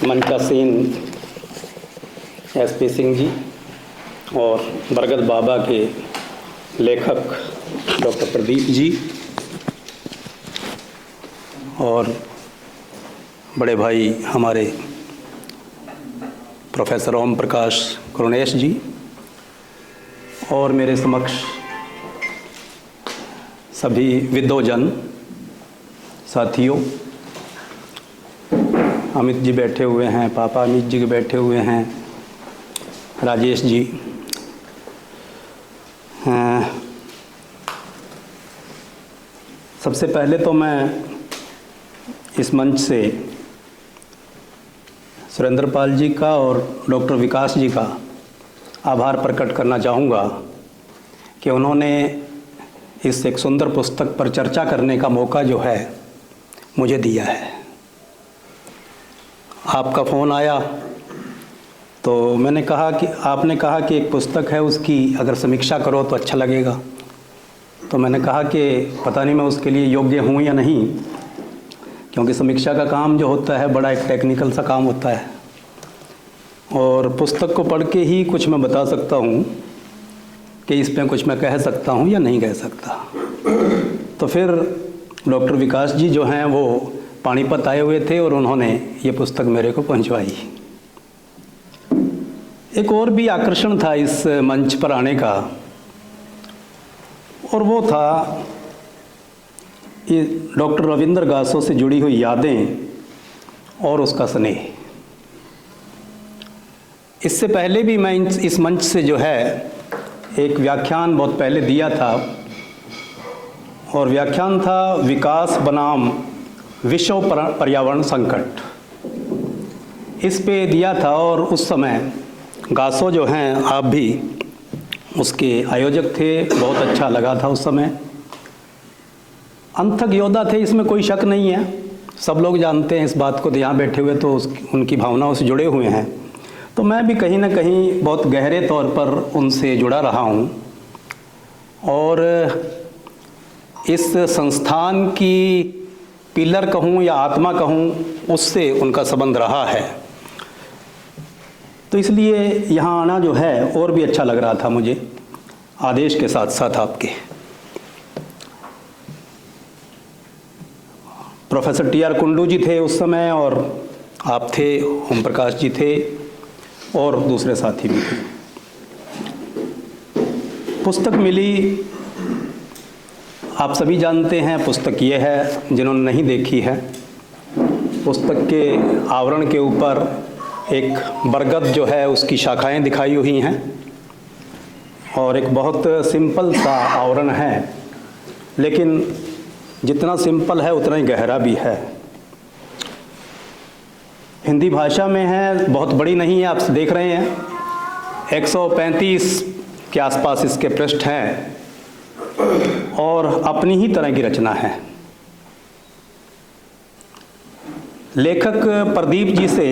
मनकासेन SP Singh ji और बरगद बाबा के लेखक डॉक्टर प्रदीप जी और बड़े भाई हमारे प्रोफेसर ओम प्रकाश करुणेश जी और मेरे समक्ष सभी विद्वजन साथियों, अमित जी बैठे हुए हैं, पापा अमित जी के बैठे हुए हैं, राजेश जी, सबसे पहले तो मैं इस मंच से सुरेंद्र पाल जी का और डॉक्टर विकास जी का आभार प्रकट करना चाहूँगा कि उन्होंने इस एक सुंदर पुस्तक पर चर्चा करने का मौका जो है मुझे दिया है। आपका फ़ोन आया तो मैंने कहा कि आपने कहा कि एक पुस्तक है, उसकी अगर समीक्षा करो तो अच्छा लगेगा। तो मैंने कहा कि पता नहीं मैं उसके लिए योग्य हूँ या नहीं, क्योंकि समीक्षा का काम जो होता है बड़ा एक टेक्निकल सा काम होता है और पुस्तक को पढ़ के ही कुछ मैं बता सकता हूँ कि इसमें कुछ मैं कह सकता हूँ या नहीं कह सकता। तो फिर डॉक्टर विकास जी जो हैं वो पानीपत आए हुए थे और उन्होंने ये पुस्तक मेरे को पहुंचवाई। एक और भी आकर्षण था इस मंच पर आने का, और वो था ये डॉक्टर रविंद्र गासो से जुड़ी हुई यादें और उसका स्नेह। इससे पहले भी मैं इस मंच से जो है एक व्याख्यान बहुत पहले दिया था, और व्याख्यान था विकास बनाम विश्व पर्यावरण संकट, इस पे दिया था। और उस समय गासो जो हैं, आप भी उसके आयोजक थे, बहुत अच्छा लगा था उस समय। अंथक योद्धा थे, इसमें कोई शक नहीं है, सब लोग जानते हैं इस बात को, यहाँ बैठे हुए तो उनकी भावनाओं से जुड़े हुए हैं। तो मैं भी कहीं ना कहीं बहुत गहरे तौर पर उनसे जुड़ा रहा हूँ और इस संस्थान की पिलर कहूँ या आत्मा कहूँ, उससे उनका संबंध रहा है। तो इसलिए यहाँ आना जो है और भी अच्छा लग रहा था मुझे, आदेश के साथ साथ आपके। Professor TR. कुंडू जी थे उस समय, और आप थे, ओम प्रकाश जी थे और दूसरे साथी भी थे। पुस्तक मिली, आप सभी जानते हैं पुस्तक ये है, जिन्होंने नहीं देखी है। पुस्तक के आवरण के ऊपर एक बरगद जो है उसकी शाखाएं दिखाई हुई हैं और एक बहुत सिंपल सा आवरण है, लेकिन जितना सिंपल है उतना ही गहरा भी है। हिंदी भाषा में है, बहुत बड़ी नहीं है, आप देख रहे हैं 135 के आसपास इसके पृष्ठ हैं और अपनी ही तरह की रचना है। लेखक प्रदीप जी से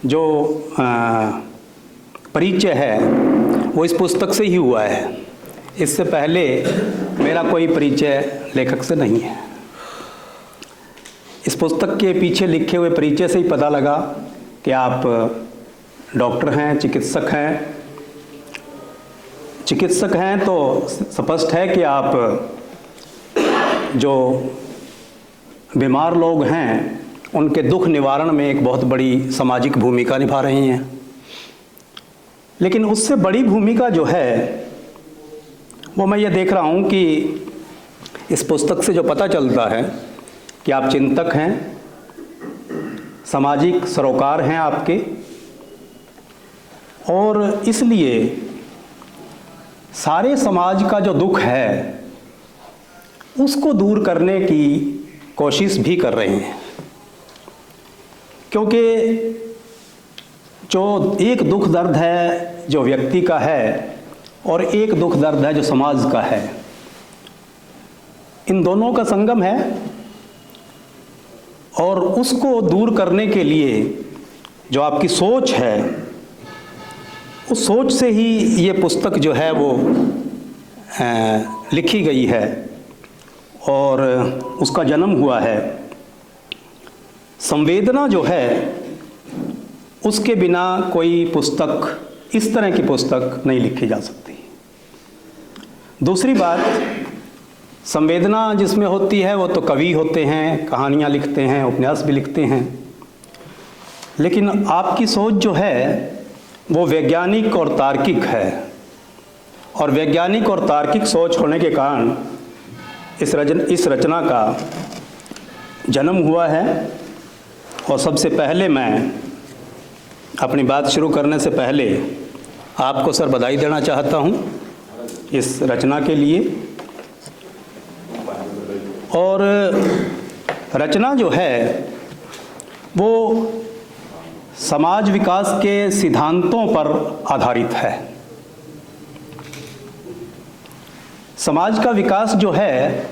जो परिचय है वो इस पुस्तक से ही हुआ है, इससे पहले मेरा कोई परिचय लेखक से नहीं है। इस पुस्तक के पीछे लिखे हुए परिचय से ही पता लगा कि आप डॉक्टर हैं, चिकित्सक हैं। चिकित्सक हैं तो स्पष्ट है कि आप जो बीमार लोग हैं उनके दुख निवारण में एक बहुत बड़ी सामाजिक भूमिका निभा रही हैं। लेकिन उससे बड़ी भूमिका जो है वो मैं ये देख रहा हूँ कि इस पुस्तक से जो पता चलता है कि आप चिंतक हैं, सामाजिक सरोकार हैं आपके, और इसलिए सारे समाज का जो दुख है उसको दूर करने की कोशिश भी कर रहे हैं। क्योंकि जो एक दुख दर्द है जो व्यक्ति का है और एक दुख दर्द है जो समाज का है, इन दोनों का संगम है, और उसको दूर करने के लिए जो आपकी सोच है, उस सोच से ही ये पुस्तक जो है वो लिखी गई है और उसका जन्म हुआ है। संवेदना जो है उसके बिना कोई पुस्तक, इस तरह की पुस्तक नहीं लिखी जा सकती। दूसरी बात, संवेदना जिसमें होती है वो तो कवि होते हैं, कहानियाँ लिखते हैं, उपन्यास भी लिखते हैं, लेकिन आपकी सोच जो है वो वैज्ञानिक और तार्किक है, और वैज्ञानिक और तार्किक सोच होने के कारण इस रचना का जन्म हुआ है। और सबसे पहले मैं अपनी बात शुरू करने से पहले आपको सर बधाई देना चाहता हूँ इस रचना के लिए। और रचना जो है वो समाज विकास के सिद्धांतों पर आधारित है। समाज का विकास जो है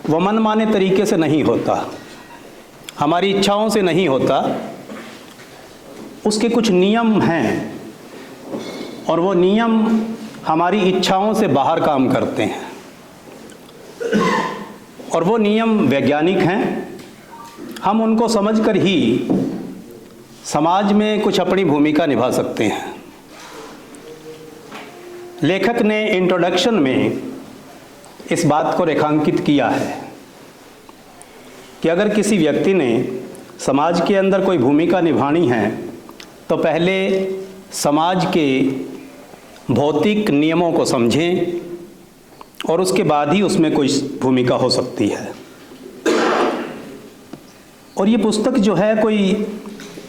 वो मनमाने तरीके से नहीं होता, हमारी इच्छाओं से नहीं होता, उसके कुछ नियम हैं और वो नियम हमारी इच्छाओं से बाहर काम करते हैं, और वो नियम वैज्ञानिक हैं। हम उनको समझकर ही समाज में कुछ अपनी भूमिका निभा सकते हैं। लेखक ने इंट्रोडक्शन में इस बात को रेखांकित किया है कि अगर किसी व्यक्ति ने समाज के अंदर कोई भूमिका निभानी है तो पहले समाज के भौतिक नियमों को समझें और उसके बाद ही उसमें कोई भूमिका हो सकती है। और ये पुस्तक जो है कोई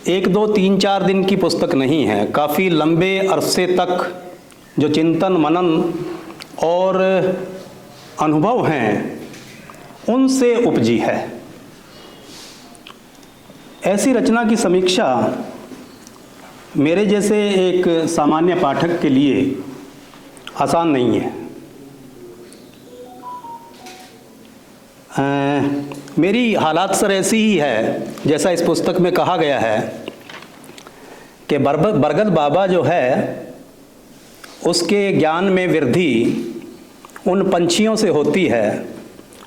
1, 2, 3, 4 दिन की पुस्तक नहीं है, काफ़ी लंबे अरसे तक जो चिंतन मनन और अनुभव हैं उनसे उपजी है। ऐसी रचना की समीक्षा मेरे जैसे एक सामान्य पाठक के लिए आसान नहीं है। मेरी हालात सर ऐसी ही है जैसा इस पुस्तक में कहा गया है कि बरगद बाबा जो है उसके ज्ञान में वृद्धि उन पंछियों से होती है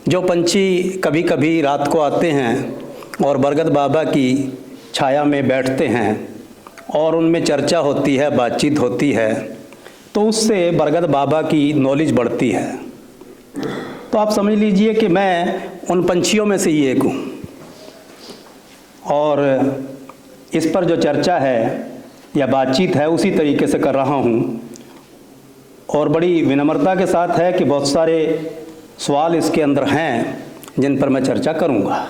जो पंछी कभी कभी रात को आते हैं और बरगद बाबा की छाया में बैठते हैं और उनमें चर्चा होती है, बातचीत होती है, तो उससे बरगद बाबा की नॉलेज बढ़ती है। तो आप समझ लीजिए कि मैं उन पंछियों में से ही एक हूँ, और इस पर जो चर्चा है या बातचीत है उसी तरीके से कर रहा हूँ। और बड़ी विनम्रता के साथ है कि बहुत सारे सवाल इसके अंदर हैं जिन पर मैं चर्चा करूँगा।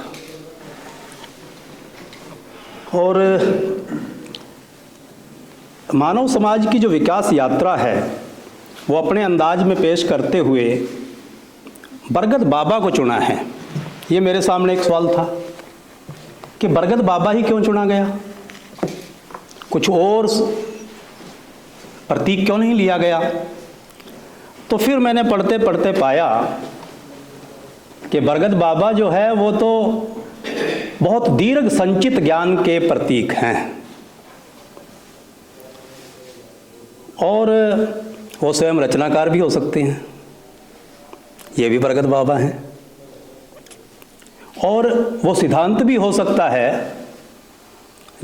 और मानव समाज की जो विकास यात्रा है वो अपने अंदाज में पेश करते हुए बरगद बाबा को चुना है। ये मेरे सामने एक सवाल था कि बरगद बाबा ही क्यों चुना गया, कुछ और प्रतीक क्यों नहीं लिया गया। तो फिर मैंने पढ़ते पढ़ते पाया कि बरगद बाबा जो है वो तो बहुत दीर्घ संचित ज्ञान के प्रतीक हैं, और वो स्वयं रचनाकार भी हो सकते हैं, ये भी बरगद बाबा हैं, और वो सिद्धांत भी हो सकता है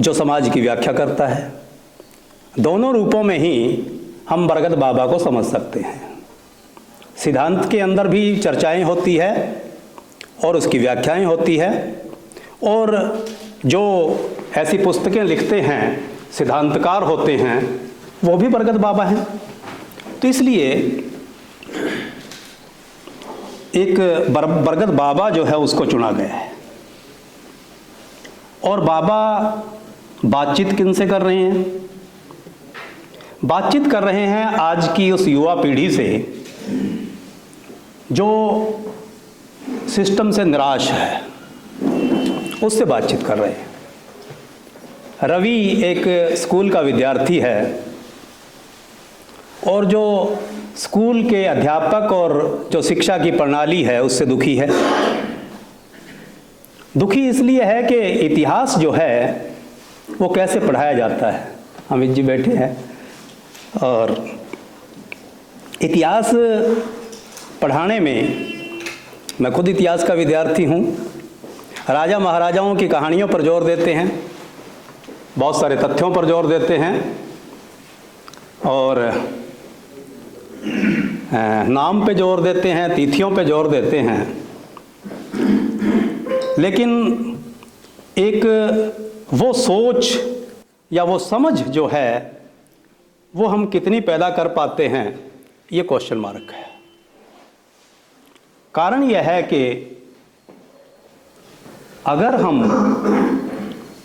जो समाज की व्याख्या करता है। दोनों रूपों में ही हम बरगद बाबा को समझ सकते हैं। सिद्धांत के अंदर भी चर्चाएं होती है और उसकी व्याख्याएं होती है, और जो ऐसी पुस्तकें लिखते हैं, सिद्धांतकार होते हैं, वो भी बरगद बाबा हैं। तो इसलिए एक बरगद बाबा जो है उसको चुना गया है। और बाबा बातचीत किन से कर रहे हैं? बातचीत कर रहे हैं आज की उस युवा पीढ़ी से जो सिस्टम से निराश है, उससे बातचीत कर रहे हैं। रवि एक स्कूल का विद्यार्थी है और जो स्कूल के अध्यापक और जो शिक्षा की प्रणाली है उससे दुखी है। दुखी इसलिए है कि इतिहास जो है वो कैसे पढ़ाया जाता है। अमित जी बैठे हैं, और इतिहास पढ़ाने में, मैं खुद इतिहास का विद्यार्थी हूँ, राजा महाराजाओं की कहानियों पर जोर देते हैं, बहुत सारे तथ्यों पर जोर देते हैं और नाम पे जोर देते हैं, तिथियों पे जोर देते हैं। लेकिन एक वो सोच या वो समझ जो है वो हम कितनी पैदा कर पाते हैं, ये क्वेश्चन मार्क है। कारण यह है कि अगर हम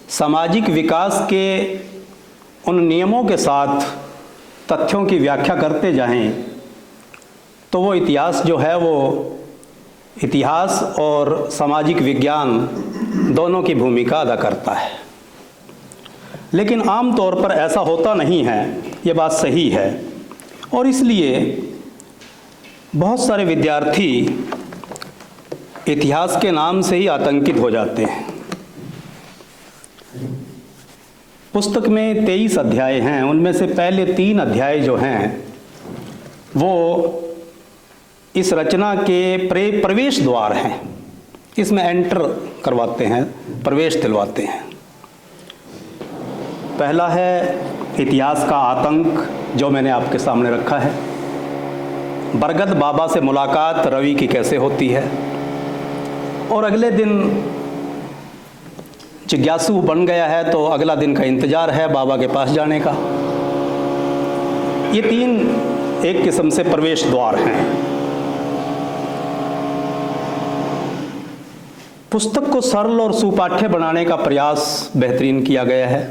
सामाजिक विकास के उन नियमों के साथ तथ्यों की व्याख्या करते जाएं तो वो इतिहास जो है वो इतिहास और सामाजिक विज्ञान दोनों की भूमिका अदा करता है। लेकिन आम तौर पर ऐसा होता नहीं है, ये बात सही है। और इसलिए बहुत सारे विद्यार्थी इतिहास के नाम से ही आतंकित हो जाते हैं। पुस्तक में 23 अध्याय हैं, उनमें से पहले 3 अध्याय जो हैं वो इस रचना के प्रवेश द्वार हैं। इसमें एंटर करवाते हैं, प्रवेश दिलवाते हैं। पहला है इतिहास का आतंक, जो मैंने आपके सामने रखा है। बरगद बाबा से मुलाकात रवि की कैसे होती है, और अगले दिन जिज्ञासु बन गया है तो अगला दिन का इंतजार है बाबा के पास जाने का। ये 3 एक किस्म से प्रवेश द्वार हैं। पुस्तक को सरल और सुपाठ्य बनाने का प्रयास बेहतरीन किया गया है,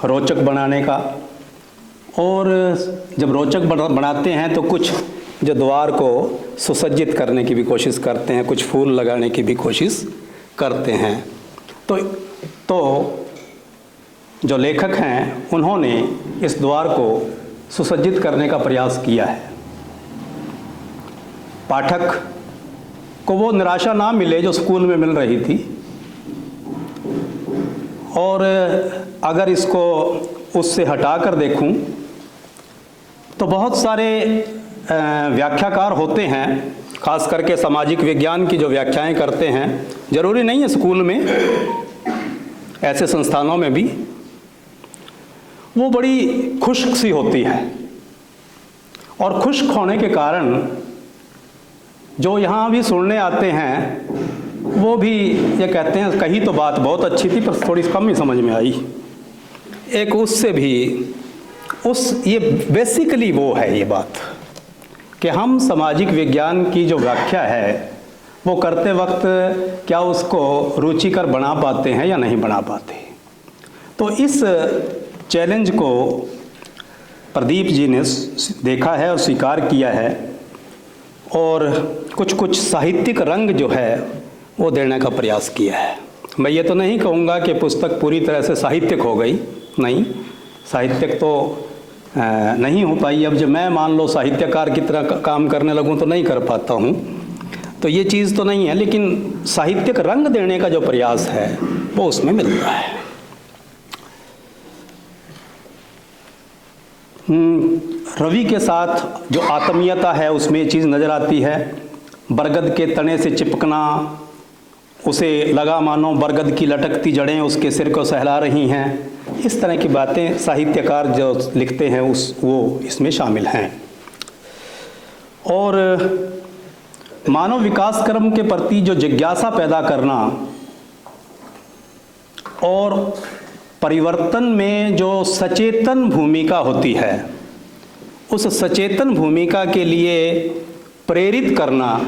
रोचक बनाने का। और जब रोचक बनाते हैं तो कुछ जो द्वार को सुसज्जित करने की भी कोशिश करते हैं, कुछ फूल लगाने की भी कोशिश करते हैं। तो जो लेखक हैं उन्होंने इस द्वार को सुसज्जित करने का प्रयास किया है। पाठक को वो निराशा ना मिले जो स्कूल में मिल रही थी। और अगर इसको उससे हटा कर देखूं तो बहुत सारे व्याख्याकार होते हैं, खास करके सामाजिक विज्ञान की जो व्याख्याएं करते हैं। ज़रूरी नहीं है स्कूल में, ऐसे संस्थानों में भी वो बड़ी खुश्क सी होती है। और खुश्क होने के कारण जो यहाँ भी सुनने आते हैं वो भी ये कहते हैं कही तो बात बहुत अच्छी थी पर थोड़ी कम ही समझ में आई। एक उससे भी ये बेसिकली वो है ये बात कि हम सामाजिक विज्ञान की जो व्याख्या है वो करते वक्त क्या उसको रुचिकर बना पाते हैं या नहीं बना पाते। तो इस चैलेंज को प्रदीप जी ने देखा है और स्वीकार किया है और कुछ साहित्यिक रंग जो है वो देने का प्रयास किया है। मैं ये तो नहीं कहूँगा कि पुस्तक पूरी तरह से साहित्यिक हो गई, नहीं, साहित्यिक तो नहीं हो पाई। अब जब मैं मान लो साहित्यकार की तरह काम करने लगूँ तो नहीं कर पाता हूँ, तो ये चीज़ तो नहीं है। लेकिन साहित्यिक रंग देने का जो प्रयास है वो उसमें मिलता है। रवि के साथ जो आत्मीयता है उसमें ये चीज़ नज़र आती है। बरगद के तने से चिपकना, उसे लगा मानो बरगद की लटकती जड़ें उसके सिर को सहला रही हैं। इस तरह की बातें साहित्यकार जो लिखते हैं वो इसमें शामिल हैं। और मानव विकास क्रम के प्रति जो जिज्ञासा पैदा करना और परिवर्तन में जो सचेतन भूमिका होती है, उस सचेतन भूमिका के लिए प्रेरित करना,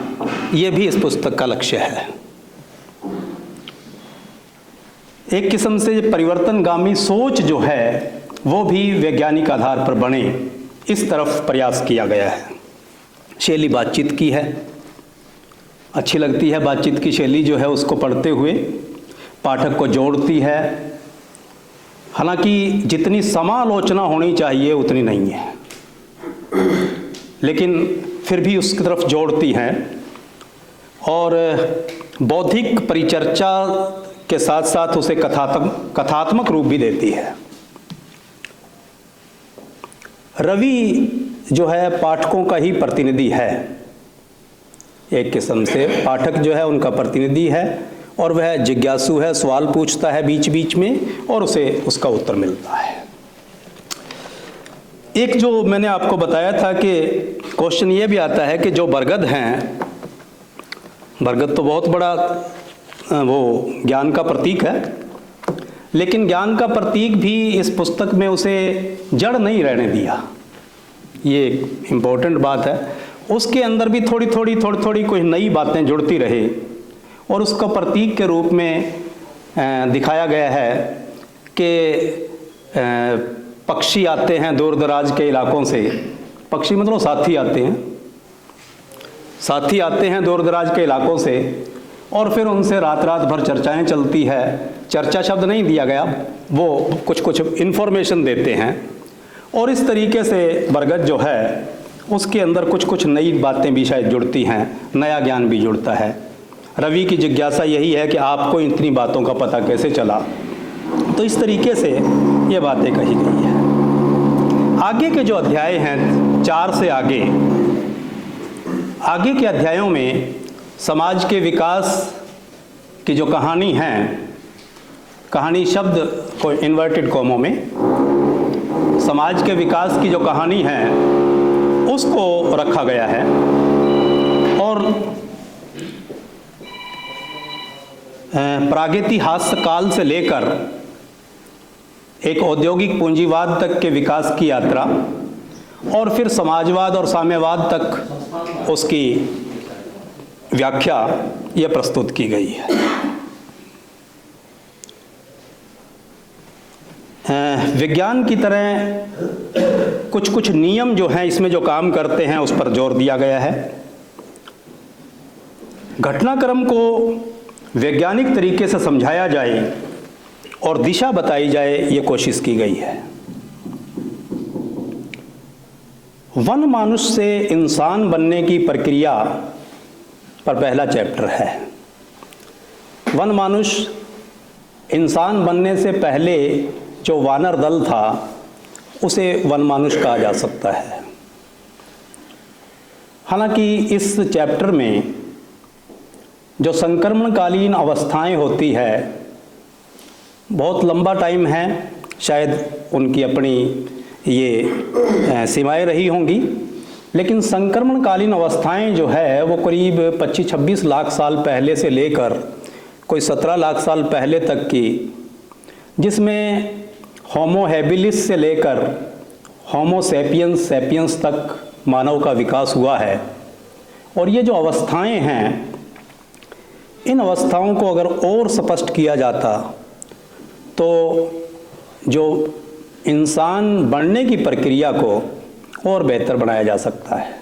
ये भी इस पुस्तक का लक्ष्य है। एक किस्म से परिवर्तनगामी सोच जो है वो भी वैज्ञानिक आधार पर बने, इस तरफ प्रयास किया गया है। शैली बातचीत की है, अच्छी लगती है बातचीत की शैली जो है, उसको पढ़ते हुए पाठक को जोड़ती है। हालांकि जितनी समालोचना होनी चाहिए उतनी नहीं है, लेकिन फिर भी उसकी तरफ जोड़ती हैं और बौद्धिक परिचर्चा के साथ साथ उसे कथात्मक रूप भी देती है। रवि जो है पाठकों का ही प्रतिनिधि है, एक किस्म से पाठक जो है उनका प्रतिनिधि है। और वह जिज्ञासु है, सवाल पूछता है बीच बीच में और उसे उसका उत्तर मिलता है। एक जो मैंने आपको बताया था कि क्वेश्चन ये भी आता है कि जो बरगद हैं, बरगद तो बहुत बड़ा वो ज्ञान का प्रतीक है, लेकिन ज्ञान का प्रतीक भी इस पुस्तक में उसे जड़ नहीं रहने दिया। ये इम्पोर्टेंट बात है। उसके अंदर भी थोड़ी थोड़ी कोई नई बातें जुड़ती रहे और उसका प्रतीक के रूप में दिखाया गया है कि पक्षी आते हैं दूर दराज के इलाकों से। पक्षी मतलब साथी आते हैं, साथी आते हैं दूर दराज के इलाकों से और फिर उनसे रात रात भर चर्चाएं चलती है। चर्चा शब्द नहीं दिया गया, वो कुछ इन्फॉर्मेशन देते हैं और इस तरीके से बरगद जो है उसके अंदर कुछ नई बातें भी शायद जुड़ती हैं, नया ज्ञान भी जुड़ता है। रवि की जिज्ञासा यही है कि आपको इतनी बातों का पता कैसे चला। तो इस तरीके से ये बातें कही गई है। आगे के जो अध्याय हैं 4 से आगे के अध्यायों में समाज के विकास की जो कहानी है, कहानी शब्द को इन्वर्टेड कॉमों में, समाज के विकास की जो कहानी है उसको रखा गया है। और प्रागैतिहासिक काल से लेकर एक औद्योगिक पूंजीवाद तक के विकास की यात्रा और फिर समाजवाद और साम्यवाद तक उसकी व्याख्या यह प्रस्तुत की गई है। विज्ञान की तरह कुछ नियम जो हैं इसमें जो काम करते हैं उस पर जोर दिया गया है। घटनाक्रम को वैज्ञानिक तरीके से समझाया जाए और दिशा बताई जाए, ये कोशिश की गई है। वन मानुष से इंसान बनने की प्रक्रिया पर पहला चैप्टर है। वन मानुष इंसान बनने से पहले जो वानर दल था उसे वन मानुष कहा जा सकता है। हालांकि इस चैप्टर में जो संक्रमणकालीन अवस्थाएं होती है, बहुत लंबा टाइम है, शायद उनकी अपनी ये सीमाएं रही होंगी, लेकिन संक्रमणकालीन अवस्थाएं जो है वो करीब 25-26 लाख साल पहले से लेकर कोई 17 लाख साल पहले तक की, जिसमें होमो हैबिलिस से लेकर होमो सैपियंस तक मानव का विकास हुआ है। और ये जो अवस्थाएं हैं, इन अवस्थाओं को अगर और स्पष्ट किया जाता तो जो इंसान बनने की प्रक्रिया को और बेहतर बनाया जा सकता है।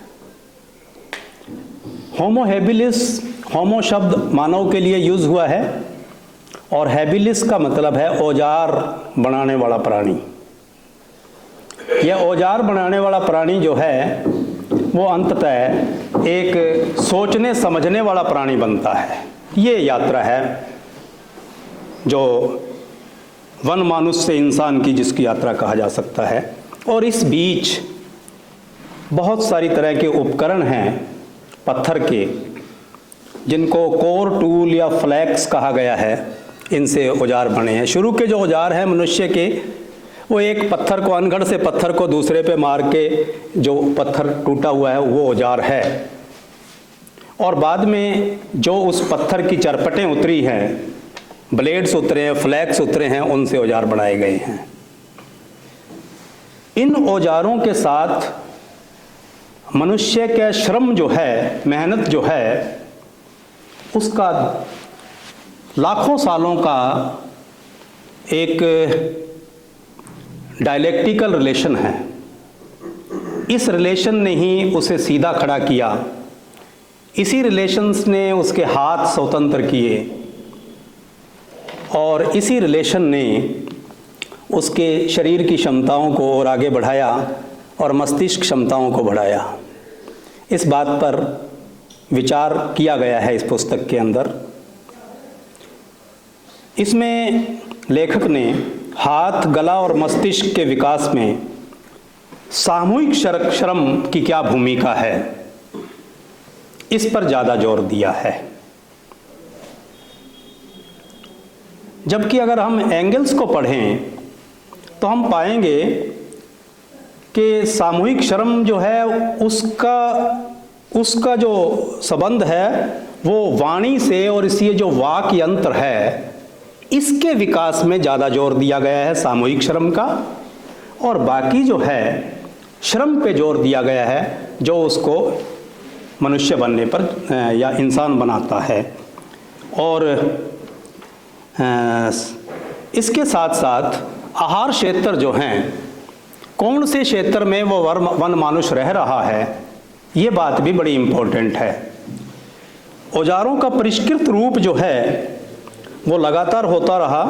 होमो हैबिलिस, होमो शब्द मानव के लिए यूज़ हुआ है और हैबिलिस का मतलब है औजार बनाने वाला प्राणी। यह औजार बनाने वाला प्राणी जो है वो अंततः एक सोचने समझने वाला प्राणी बनता है। ये यात्रा है जो वन मानुष से इंसान की, जिसकी यात्रा कहा जा सकता है। और इस बीच बहुत सारी तरह के उपकरण हैं पत्थर के, जिनको कोर टूल या फ्लैक्स कहा गया है, इनसे औजार बने हैं। शुरू के जो औजार हैं मनुष्य के, वो एक पत्थर को, अनगढ़ से पत्थर को दूसरे पे मार के जो पत्थर टूटा हुआ है वो औजार है। और बाद में जो उस पत्थर की चरपटें उतरी हैं, ब्लेड्स उतरे हैं, फ्लैक्स उतरे हैं, उनसे औजार बनाए गए हैं। इन औजारों के साथ मनुष्य का श्रम जो है, मेहनत जो है, उसका लाखों सालों का एक डायलेक्टिकल रिलेशन है। इस रिलेशन ने ही उसे सीधा खड़ा किया। इसी रिलेशंस ने उसके हाथ स्वतंत्र किए और इसी रिलेशन ने उसके शरीर की क्षमताओं को और आगे बढ़ाया और मस्तिष्क क्षमताओं को बढ़ाया। इस बात पर विचार किया गया है इस पुस्तक के अंदर। इसमें लेखक ने हाथ, गला और मस्तिष्क के विकास में सामूहिक श्रम की क्या भूमिका है, इस पर ज़्यादा जोर दिया है। जबकि अगर हम एंगल्स को पढ़ें तो हम पाएंगे कि सामूहिक श्रम जो है उसका जो संबंध है वो वाणी से, और इसलिए जो वाक यंत्र है इसके विकास में ज़्यादा जोर दिया गया है सामूहिक श्रम का, और बाकी जो है श्रम पे जोर दिया गया है जो उसको मनुष्य बनने पर या इंसान बनाता है। और इसके साथ साथ आहार क्षेत्र जो हैं, कौन से क्षेत्र में वो वन मानुष रह रहा है, ये बात भी बड़ी इम्पोर्टेंट है। औजारों का परिष्कृत रूप जो है वो लगातार होता रहा,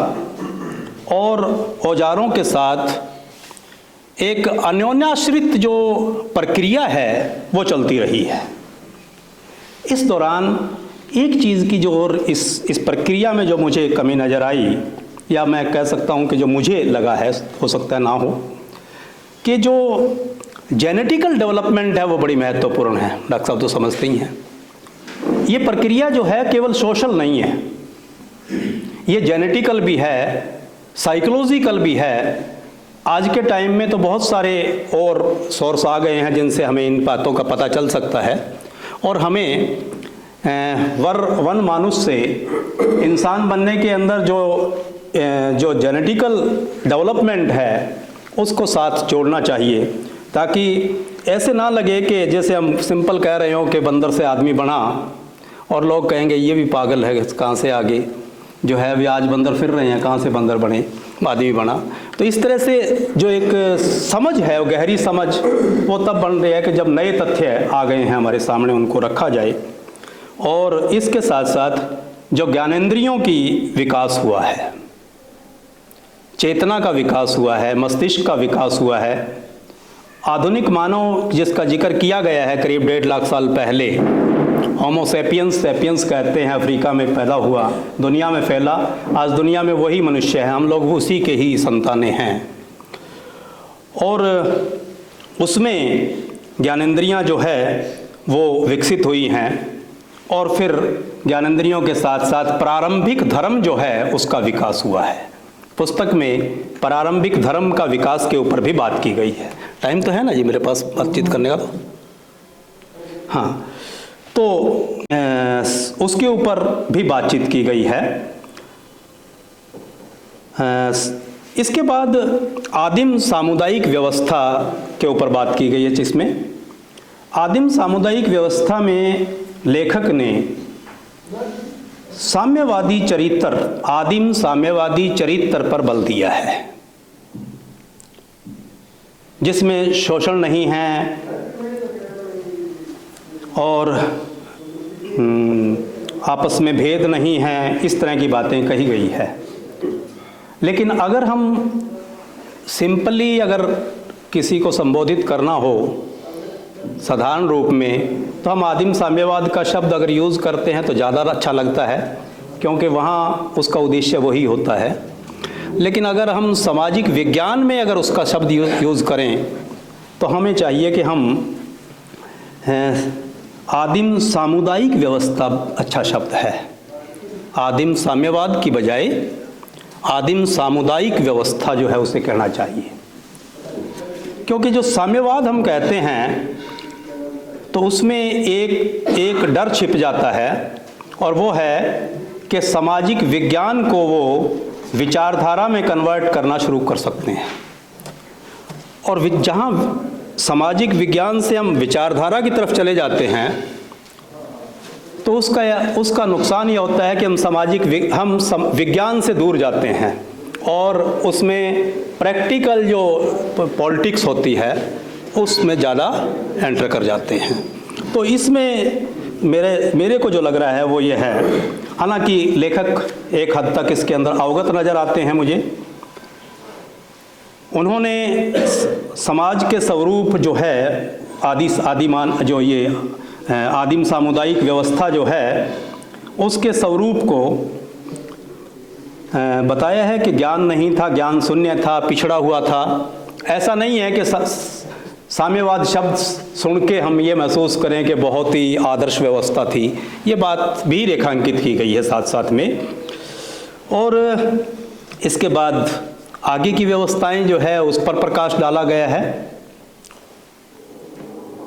और औजारों के साथ एक अन्योन्याश्रित जो प्रक्रिया है वो चलती रही है। इस दौरान एक चीज़ की जो और इस प्रक्रिया में जो मुझे कमी नज़र आई, या मैं कह सकता हूँ कि जो मुझे लगा है, हो सकता है ना हो, कि जो जेनेटिकल डेवलपमेंट है वो बड़ी महत्वपूर्ण है। डॉक्टर साहब तो समझते ही हैं, ये प्रक्रिया जो है केवल सोशल नहीं है, ये जेनेटिकल भी है, साइकोलॉजिकल भी है। आज के टाइम में तो बहुत सारे और सोर्स आ गए हैं जिनसे हमें इन बातों का पता चल सकता है, और हमें वन मानुष से इंसान बनने के अंदर जो जेनेटिकल डेवलपमेंट है उसको साथ जोड़ना चाहिए, ताकि ऐसे ना लगे कि जैसे हम सिंपल कह रहे हो कि बंदर से आदमी बना, और लोग कहेंगे ये भी पागल है, कहाँ से आगे जो है अभी आज बंदर फिर रहे हैं, कहाँ से बंदर बने, आदमी बना। तो इस तरह से जो एक समझ है, वो गहरी समझ, वो तब बन रही है कि जब नए तथ्य आ गए हैं हमारे सामने, उनको रखा जाए। और इसके साथ साथ जो ज्ञानेंद्रियों की विकास हुआ है, चेतना का विकास हुआ है, मस्तिष्क का विकास हुआ है। आधुनिक मानव जिसका जिक्र किया गया है करीब 1.5 लाख साल पहले, होमो सेपियंस कहते हैं, अफ्रीका में पैदा हुआ, दुनिया में फैला, आज दुनिया में वही मनुष्य है, हम लोग उसी के ही संतानें हैं। और उसमें ज्ञानेंद्रियां जो है वो विकसित हुई हैं, और फिर ज्ञानेंद्रियों के साथ साथ प्रारंभिक धर्म जो है उसका विकास हुआ है। पुस्तक में प्रारंभिक धर्म का विकास के ऊपर भी बात की गई है। टाइम तो है ना जी मेरे पास बातचीत करने का? तो हाँ, तो उसके ऊपर भी बातचीत की गई है। इसके बाद आदिम सामुदायिक व्यवस्था के ऊपर बात की गई है, जिसमें आदिम सामुदायिक व्यवस्था में लेखक ने साम्यवादी चरित्र, आदिम साम्यवादी चरित्र पर बल दिया है, जिसमें शोषण नहीं है और आपस में भेद नहीं है, इस तरह की बातें कही गई है। लेकिन अगर हम सिंपली अगर किसी को संबोधित करना हो साधारण रूप में, तो हम आदिम साम्यवाद का शब्द अगर यूज़ करते हैं तो ज़्यादा अच्छा लगता है, क्योंकि वहाँ उसका उद्देश्य वही होता है। लेकिन अगर हम सामाजिक विज्ञान में अगर उसका शब्द यूज़ करें तो हमें चाहिए कि हम आदिम सामुदायिक व्यवस्था अच्छा शब्द है। आदिम साम्यवाद की बजाय आदिम सामुदायिक व्यवस्था जो है उसे कहना चाहिए, क्योंकि जो साम्यवाद हम कहते हैं तो उसमें एक डर छिप जाता है, और वो है कि सामाजिक विज्ञान को वो विचारधारा में कन्वर्ट करना शुरू कर सकते हैं। और जहाँ सामाजिक विज्ञान से हम विचारधारा की तरफ चले जाते हैं तो उसका नुकसान ये होता है कि हम विज्ञान से दूर जाते हैं, और उसमें प्रैक्टिकल जो पॉलिटिक्स होती है उसमें ज़्यादा एंटर कर जाते हैं। तो इसमें मेरे को जो लग रहा है वो ये है, हालांकि लेखक एक हद तक इसके अंदर अवगत नज़र आते हैं मुझे, उन्होंने समाज के स्वरूप जो है आदिम सामुदायिक व्यवस्था जो है उसके स्वरूप को बताया है कि ज्ञान नहीं था, ज्ञान शून्य था, पिछड़ा हुआ था। ऐसा नहीं है कि साम्यवाद शब्द सुन के हम ये महसूस करें कि बहुत ही आदर्श व्यवस्था थी, ये बात भी रेखांकित की गई है साथ साथ में। और इसके बाद आगे की व्यवस्थाएं जो है उस पर प्रकाश डाला गया है।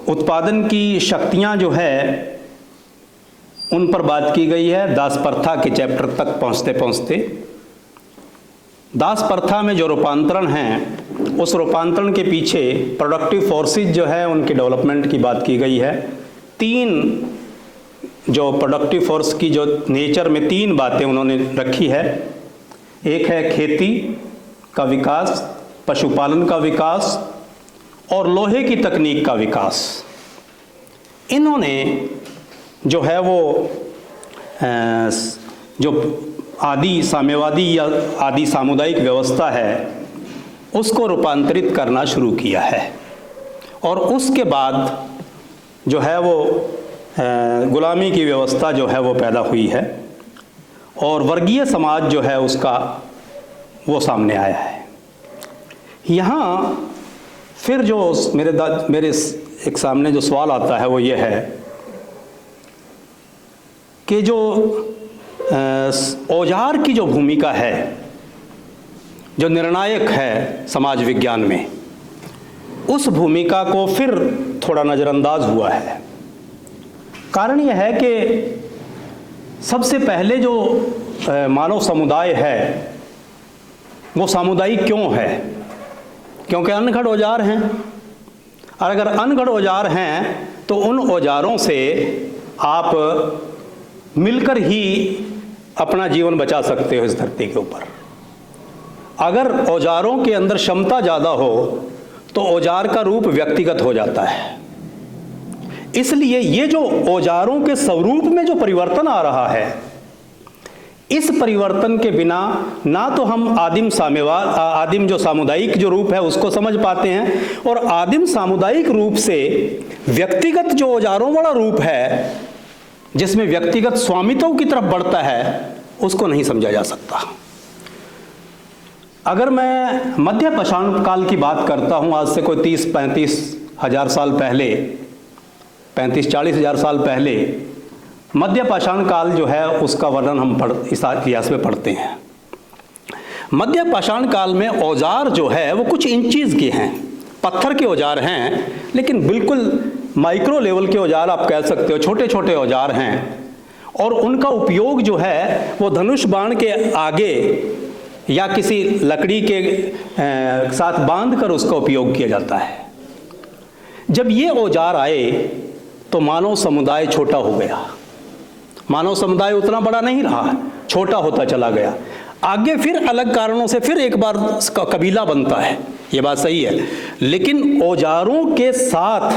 उत्पादन की शक्तियां जो है उन पर बात की गई है दास प्रथा के चैप्टर तक पहुंचते पहुंचते। दास प्रथा में जो रूपांतरण हैं उस रूपांतरण के पीछे प्रोडक्टिव फोर्सेस जो है उनके डेवलपमेंट की बात की गई है। 3 जो प्रोडक्टिव फोर्स की जो नेचर में 3 बातें उन्होंने रखी है। एक है खेती का विकास, पशुपालन का विकास और लोहे की तकनीक का विकास। इन्होंने जो है वो जो आदि साम्यवादी या आदि सामुदायिक व्यवस्था है उसको रूपांतरित करना शुरू किया है और उसके बाद जो है वो गुलामी की व्यवस्था जो है वो पैदा हुई है और वर्गीय समाज जो है उसका वो सामने आया है। यहाँ फिर जो मेरे एक सामने जो सवाल आता है वो ये है कि जो औजार की जो भूमिका है जो निर्णायक है समाज विज्ञान में, उस भूमिका को फिर थोड़ा नज़रअंदाज हुआ है। कारण यह है कि सबसे पहले जो मानव समुदाय है वो सामुदायिक क्यों है? क्योंकि अनगढ़ औजार हैं और अगर अनगढ़ औजार हैं तो उन औजारों से आप मिलकर ही अपना जीवन बचा सकते हो इस धरती के ऊपर। अगर औजारों के अंदर क्षमता ज़्यादा हो तो औजार का रूप व्यक्तिगत हो जाता है। इसलिए ये जो औजारों के स्वरूप में जो परिवर्तन आ रहा है, इस परिवर्तन के बिना ना तो हम आदिम जो सामुदायिक जो रूप है उसको समझ पाते हैं और आदिम सामुदायिक रूप से व्यक्तिगत जो औजारों वाला रूप है जिसमें व्यक्तिगत स्वामित्व की तरफ बढ़ता है उसको नहीं समझा जा सकता। अगर मैं मध्य पाषाण काल की बात करता हूँ, आज से कोई 30-35 हजार साल पहले, 35-40 हजार साल पहले मध्य पाषाण काल जो है उसका वर्णन हम इतिहास में पढ़ते हैं। मध्य पाषाण काल में औजार जो है वो कुछ इंचीज के हैं, पत्थर के औजार हैं, लेकिन बिल्कुल माइक्रो लेवल के औजार आप कह सकते हो, छोटे छोटे औजार हैं और उनका उपयोग जो है वो धनुष बाण के आगे या किसी लकड़ी के साथ बांधकर उसका उपयोग किया जाता है। जब ये औजार आए तो मानव समुदाय छोटा हो गया। मानव समुदाय उतना बड़ा नहीं रहा, छोटा होता चला गया। आगे फिर अलग कारणों से फिर एक बार कबीला बनता है, ये बात सही है, लेकिन औजारों के साथ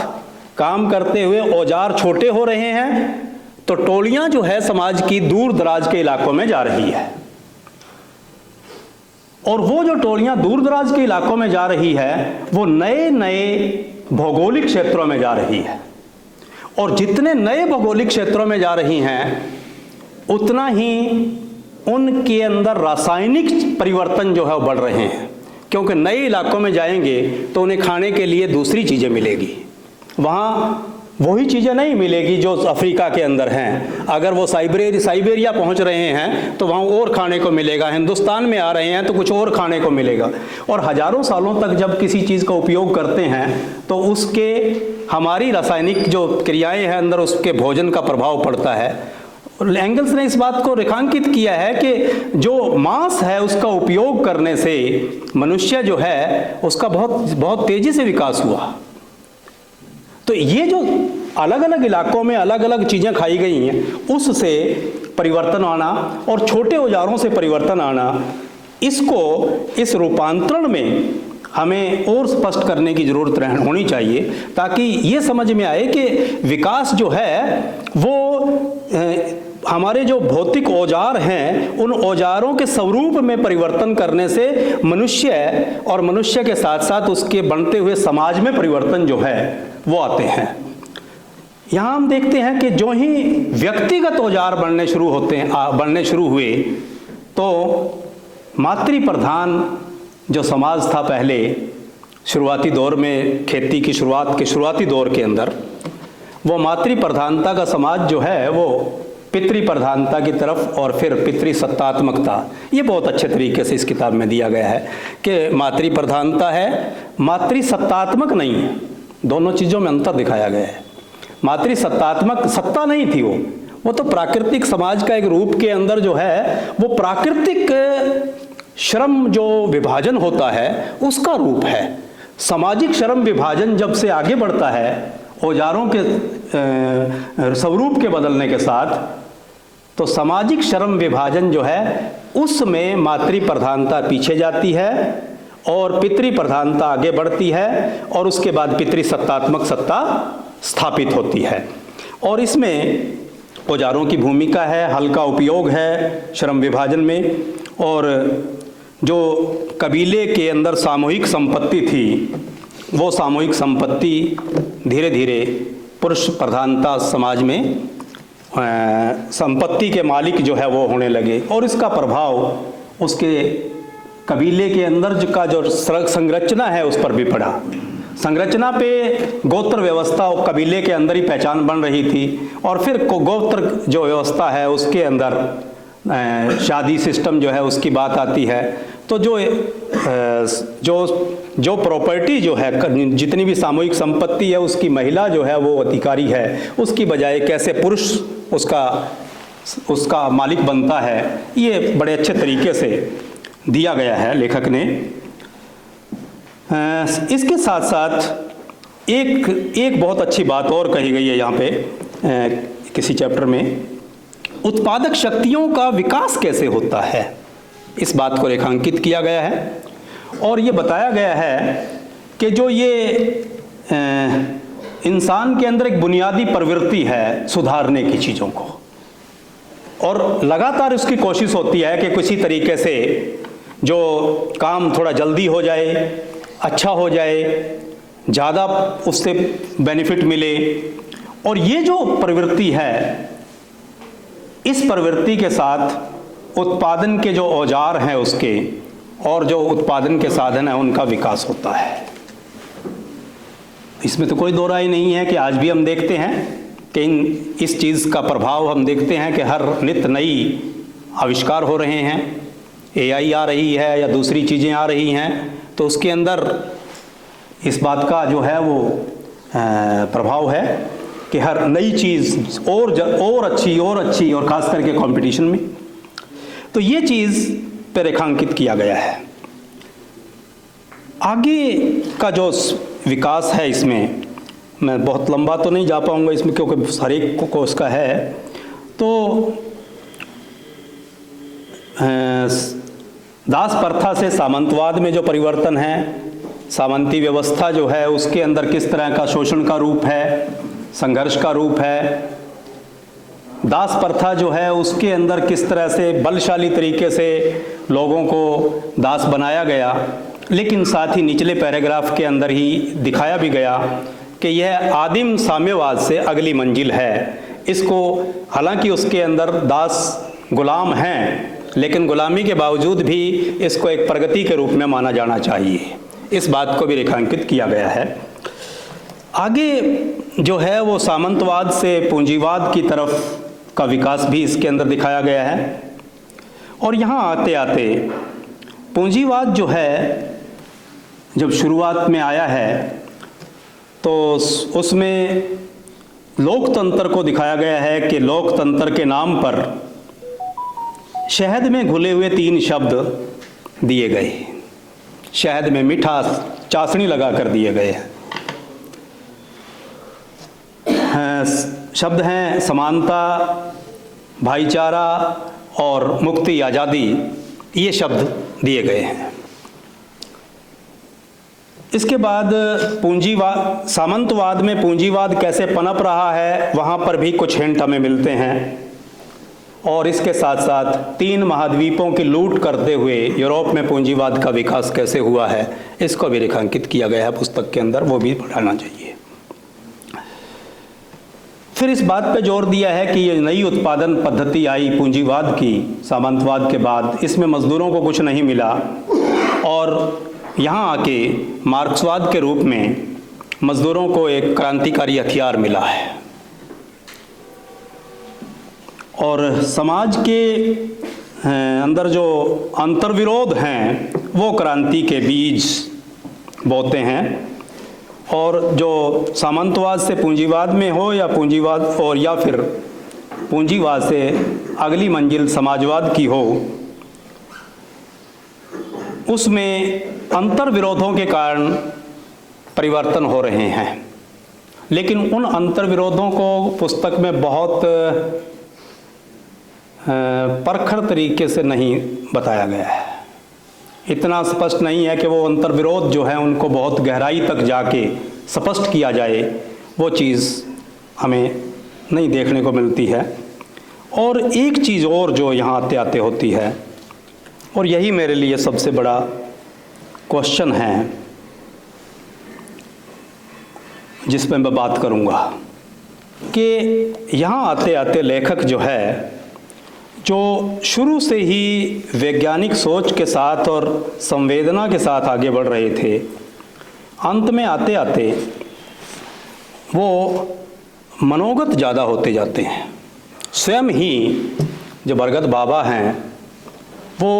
काम करते हुए औजार छोटे हो रहे हैं तो टोलियां जो है समाज की दूर दराज के इलाकों में जा रही है और वो जो टोलियां दूर दराज के इलाकों में जा रही है वो नए नए भौगोलिक क्षेत्रों में जा रही है और जितने नए भौगोलिक क्षेत्रों में जा रही हैं उतना ही उनके अंदर रासायनिक परिवर्तन जो है वो बढ़ रहे हैं, क्योंकि नए इलाकों में जाएंगे तो उन्हें खाने के लिए दूसरी चीज़ें मिलेगी। वहाँ वही चीज़ें नहीं मिलेगी जो अफ्रीका के अंदर हैं। अगर वो साइबेरिया पहुँच रहे हैं तो वहाँ और खाने को मिलेगा, हिंदुस्तान में आ रहे हैं तो कुछ और खाने को मिलेगा। और हजारों सालों तक जब किसी चीज़ का उपयोग करते हैं तो उसके हमारी रासायनिक जो क्रियाएं हैं अंदर उसके भोजन का प्रभाव पड़ता है। एंगल्स ने इस बात को रेखांकित किया है कि जो मांस है उसका उपयोग करने से मनुष्य जो है उसका बहुत तेज़ी से विकास हुआ। तो ये जो अलग अलग इलाकों में अलग अलग चीज़ें खाई गई हैं उससे परिवर्तन आना और छोटे औजारों से परिवर्तन आना, इस रूपांतरण में हमें और स्पष्ट करने की ज़रूरत होनी चाहिए ताकि ये समझ में आए कि विकास जो है वो हमारे जो भौतिक औजार हैं उन औजारों के स्वरूप में परिवर्तन करने से मनुष्य और मनुष्य के साथ साथ उसके बनते हुए समाज में परिवर्तन जो है वो आते हैं। यहाँ हम देखते हैं कि जो ही व्यक्तिगत औजार बनने शुरू हुए तो मातृ प्रधान जो समाज था पहले शुरुआती दौर में, खेती की शुरुआती दौर के अंदर, वो मातृ प्रधानता का समाज जो है वो पितृ प्रधानता की तरफ और फिर पितृ सत्तात्मकता, ये बहुत अच्छे तरीके से इस किताब में दिया गया है कि मातृ प्रधानता है, मातृ सत्तात्मक नहीं है। दोनों चीज़ों में अंतर दिखाया गया है। मातृ सत्तात्मक सत्ता नहीं थी, वो तो प्राकृतिक समाज का एक रूप के अंदर जो है वो प्राकृतिक श्रम जो विभाजन होता है उसका रूप है। सामाजिक श्रम विभाजन जब से आगे बढ़ता है औजारों के स्वरूप के बदलने के साथ, तो सामाजिक श्रम विभाजन जो है उसमें मातृ प्रधानता पीछे जाती है और पितृ प्रधानता आगे बढ़ती है और उसके बाद पितृ सत्तात्मक सत्ता स्थापित होती है। और इसमें औजारों की भूमिका है, हल का उपयोग है श्रम विभाजन में, और जो कबीले के अंदर सामूहिक संपत्ति थी वो सामूहिक संपत्ति धीरे धीरे पुरुष प्रधानता समाज में संपत्ति के मालिक जो है वो होने लगे और इसका प्रभाव उसके कबीले के अंदर का जो संरचना है उस पर भी पड़ा। संरचना पे गोत्र व्यवस्था और कबीले के अंदर ही पहचान बन रही थी और फिर गोत्र जो व्यवस्था है उसके अंदर शादी सिस्टम जो है उसकी बात आती है। तो जो प्रॉपर्टी जो है, जितनी भी सामूहिक संपत्ति है उसकी महिला जो है वो अधिकारी है, उसकी बजाय कैसे पुरुष उसका मालिक बनता है, ये बड़े अच्छे तरीके से दिया गया है लेखक ने। इसके साथ साथ एक बहुत अच्छी बात और कही गई है यहाँ पे किसी चैप्टर में, उत्पादक शक्तियों का विकास कैसे होता है, इस बात को रेखांकित किया गया है और ये बताया गया है कि जो ये इंसान के अंदर एक बुनियादी प्रवृत्ति है सुधारने की चीज़ों को, और लगातार उसकी कोशिश होती है कि किसी तरीके से जो काम थोड़ा जल्दी हो जाए, अच्छा हो जाए, ज़्यादा उससे बेनिफिट मिले। और ये जो प्रवृत्ति है, इस प्रवृत्ति के साथ उत्पादन के जो औजार हैं उसके और जो उत्पादन के साधन हैं उनका विकास होता है। इसमें तो कोई दो राय नहीं है कि आज भी हम देखते हैं कि इस चीज़ का प्रभाव हम देखते हैं कि हर नित्य नई आविष्कार हो रहे हैं, AI आ रही है या दूसरी चीज़ें आ रही हैं, तो उसके अंदर इस बात का जो है वो प्रभाव है कि हर नई चीज़ और अच्छी और ख़ास करके कंपटीशन में, तो ये चीज़ पे रेखांकित किया गया है। आगे का जो विकास है इसमें मैं बहुत लंबा तो नहीं जा पाऊंगा इसमें क्योंकि हर एक को उसका है। तो दास प्रथा से सामंतवाद में जो परिवर्तन है, सामंती व्यवस्था जो है उसके अंदर किस तरह का शोषण का रूप है, संघर्ष का रूप है, दास प्रथा जो है उसके अंदर किस तरह से बलशाली तरीके से लोगों को दास बनाया गया, लेकिन साथ ही निचले पैराग्राफ के अंदर ही दिखाया भी गया कि यह आदिम साम्यवाद से अगली मंजिल है। इसको हालांकि उसके अंदर दास गुलाम हैं, लेकिन गुलामी के बावजूद भी इसको एक प्रगति के रूप में माना जाना चाहिए, इस बात को भी रेखांकित किया गया है। आगे जो है वो सामंतवाद से पूंजीवाद की तरफ का विकास भी इसके अंदर दिखाया गया है। और यहाँ आते आते पूंजीवाद जो है जब शुरुआत में आया है तो उसमें लोकतंत्र को दिखाया गया है कि लोकतंत्र के नाम पर शहद में घुले हुए 3 शब्द दिए गए, शहद में मीठा चाशनी लगा कर दिए गए हैं। शब्द हैं समानता, भाईचारा और मुक्ति, आज़ादी, ये शब्द दिए गए हैं। इसके बाद पूंजीवाद, सामंतवाद में पूंजीवाद कैसे पनप रहा है वहाँ पर भी कुछ हिंट हमें मिलते हैं। और इसके साथ साथ 3 महाद्वीपों की लूट करते हुए यूरोप में पूंजीवाद का विकास कैसे हुआ है, इसको भी रेखांकित किया गया है पुस्तक के अंदर, वो भी पढ़ाना चाहिए। फिर इस बात पे जोर दिया है कि ये नई उत्पादन पद्धति आई पूंजीवाद की सामंतवाद के बाद, इसमें मजदूरों को कुछ नहीं मिला और यहाँ आके मार्क्सवाद के रूप में मजदूरों को एक क्रांतिकारी हथियार मिला है। और समाज के अंदर जो अंतर्विरोध हैं वो क्रांति के बीज बोते हैं। और जो सामंतवाद से पूंजीवाद में हो या पूंजीवाद और या फिर पूंजीवाद से अगली मंजिल समाजवाद की हो, उसमें अंतर्विरोधों के कारण परिवर्तन हो रहे हैं। लेकिन उन अंतर्विरोधों को पुस्तक में बहुत परखड़ तरीके से नहीं बताया गया है। इतना स्पष्ट नहीं है कि वो अंतर्विरोध जो है उनको बहुत गहराई तक जाके स्पष्ट किया जाए, वो चीज़ हमें नहीं देखने को मिलती है। और एक चीज़ और जो यहाँ आते आते होती है, और यही मेरे लिए सबसे बड़ा क्वेश्चन है जिस पे मैं बात करूँगा, कि यहाँ आते आते लेखक जो है, जो शुरू से ही वैज्ञानिक सोच के साथ और संवेदना के साथ आगे बढ़ रहे थे, अंत में आते आते वो मनोगत ज़्यादा होते जाते हैं। स्वयं ही जो बरगद बाबा हैं वो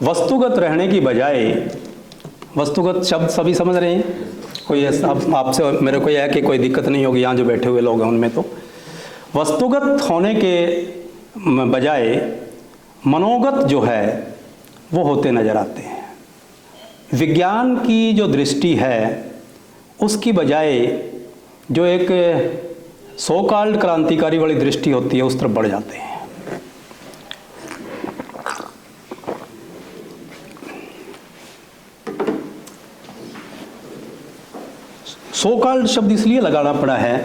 वस्तुगत रहने की बजाय, वस्तुगत शब्द सभी समझ रहे हैं, कोई ऐसा आपसे मेरे को यह है कि कोई दिक्कत नहीं होगी, यहाँ जो बैठे हुए लोग हैं उनमें, तो वस्तुगत होने के बजाय मनोगत जो है वो होते नज़र आते हैं। विज्ञान की जो दृष्टि है उसकी बजाय जो एक सो कॉल्ड क्रांतिकारी वाली दृष्टि होती है उस तरफ बढ़ जाते हैं। सो कॉल्ड शब्द इसलिए लगाना पड़ा है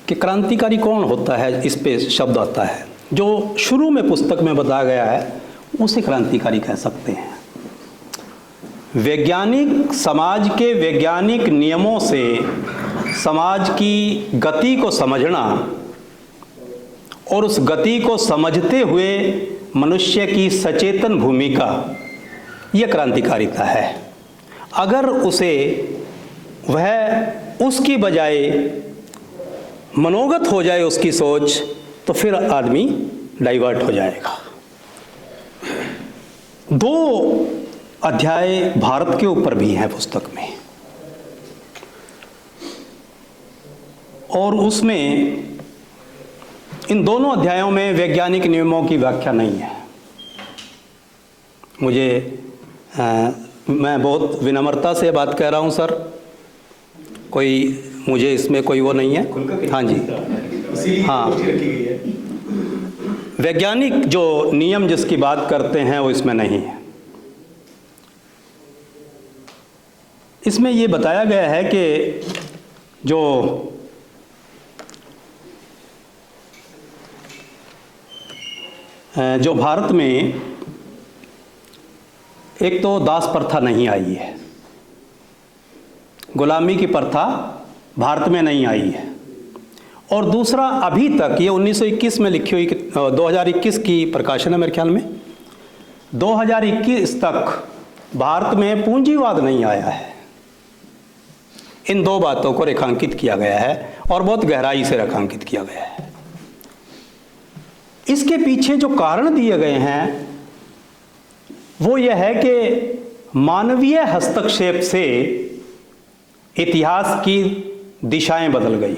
कि क्रांतिकारी कौन होता है, इस पे शब्द आता है। जो शुरू में पुस्तक में बताया गया है उसे क्रांतिकारी कह सकते हैं। वैज्ञानिक समाज के वैज्ञानिक नियमों से समाज की गति को समझना और उस गति को समझते हुए मनुष्य की सचेतन भूमिका, यह क्रांतिकारिता है। अगर उसे वह उसकी बजाय मनोगत हो जाए उसकी सोच, तो फिर आदमी डाइवर्ट हो जाएगा। 2 अध्याय भारत के ऊपर भी हैं पुस्तक में, और उसमें इन दोनों अध्यायों में वैज्ञानिक नियमों की व्याख्या नहीं है। मैं बहुत विनम्रता से बात कह रहा हूं सर, मुझे इसमें कोई वो नहीं है। हाँ जी, हाँ, वैज्ञानिक जो नियम जिसकी बात करते हैं वो इसमें नहीं है। इसमें ये बताया गया है कि जो भारत में एक तो दास प्रथा नहीं आई है, गुलामी की प्रथा भारत में नहीं आई है, और दूसरा अभी तक ये 1921 में लिखी हुई, 2021 की प्रकाशन है मेरे ख्याल में, 2021 तक भारत में पूंजीवाद नहीं आया है। इन 2 बातों को रेखांकित किया गया है और बहुत गहराई से रेखांकित किया गया है। इसके पीछे जो कारण दिए गए हैं वो यह है कि मानवीय हस्तक्षेप से इतिहास की दिशाएं बदल गई।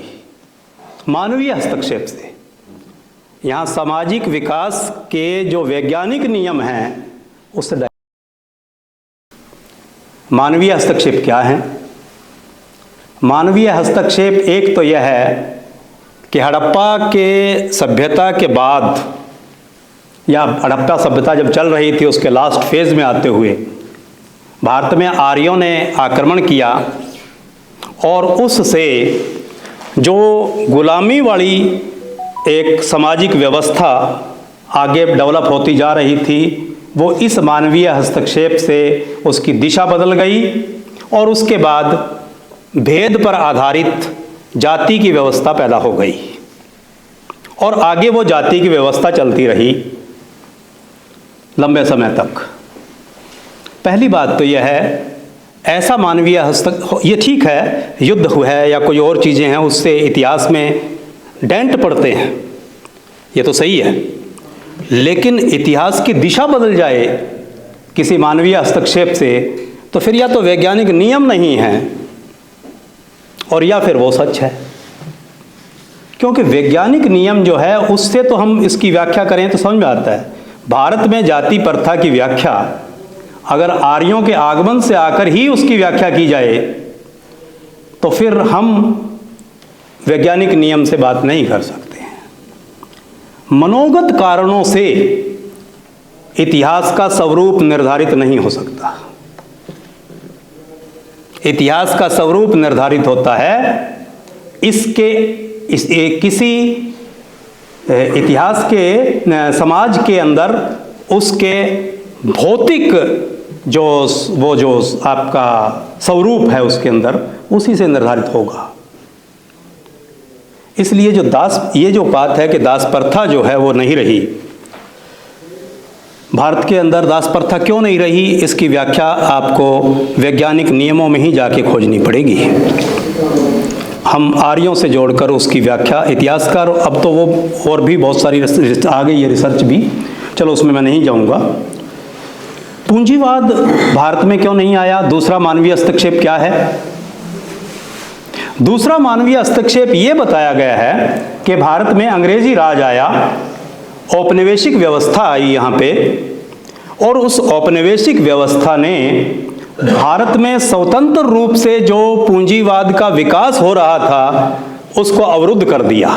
मानवीय हस्तक्षेप से यहाँ सामाजिक विकास के जो वैज्ञानिक नियम हैं उससे मानवीय हस्तक्षेप क्या है? मानवीय हस्तक्षेप एक तो यह है कि हड़प्पा के सभ्यता के बाद, या हड़प्पा सभ्यता जब चल रही थी उसके लास्ट फेज में आते हुए भारत में आर्यों ने आक्रमण किया, और उससे जो गुलामी वाली एक सामाजिक व्यवस्था आगे डेवलप होती जा रही थी, वो इस मानवीय हस्तक्षेप से उसकी दिशा बदल गई, और उसके बाद भेद पर आधारित जाति की व्यवस्था पैदा हो गई, और आगे वो जाति की व्यवस्था चलती रही लंबे समय तक। पहली बात तो यह है, ऐसा मानवीय ये ठीक है, युद्ध है या कोई और चीज़ें हैं, उससे इतिहास में डेंट पड़ते हैं, ये तो सही है, लेकिन इतिहास की दिशा बदल जाए किसी मानवीय हस्तक्षेप से, तो फिर या तो वैज्ञानिक नियम नहीं है और या फिर वो सच है। क्योंकि वैज्ञानिक नियम जो है उससे तो हम इसकी व्याख्या करें तो समझ में आता है। भारत में जाति प्रथा की व्याख्या अगर आर्यों के आगमन से आकर ही उसकी व्याख्या की जाए तो फिर हम वैज्ञानिक नियम से बात नहीं कर सकते हैं। मनोगत कारणों से इतिहास का स्वरूप निर्धारित नहीं हो सकता। इतिहास का स्वरूप निर्धारित होता है किसी इतिहास के समाज के अंदर उसके भौतिक जो आपका स्वरूप है उसके अंदर, उसी से निर्धारित होगा। इसलिए ये जो बात है कि दास प्रथा जो है वो नहीं रही, भारत के अंदर दास प्रथा क्यों नहीं रही, इसकी व्याख्या आपको वैज्ञानिक नियमों में ही जाके खोजनी पड़ेगी। हम आर्यों से जोड़कर उसकी व्याख्या इतिहासकार, अब तो वो और भी बहुत सारी आ गई है रिसर्च भी, चलो उसमें मैं नहीं जाऊंगा। पूंजीवाद भारत में क्यों नहीं आया? दूसरा मानवीय हस्तक्षेप क्या है? दूसरा मानवीय हस्तक्षेप ये बताया गया है कि भारत में अंग्रेजी राज आया, औपनिवेशिक व्यवस्था आई यहाँ पे, और उस औपनिवेशिक व्यवस्था ने भारत में स्वतंत्र रूप से जो पूंजीवाद का विकास हो रहा था उसको अवरुद्ध कर दिया।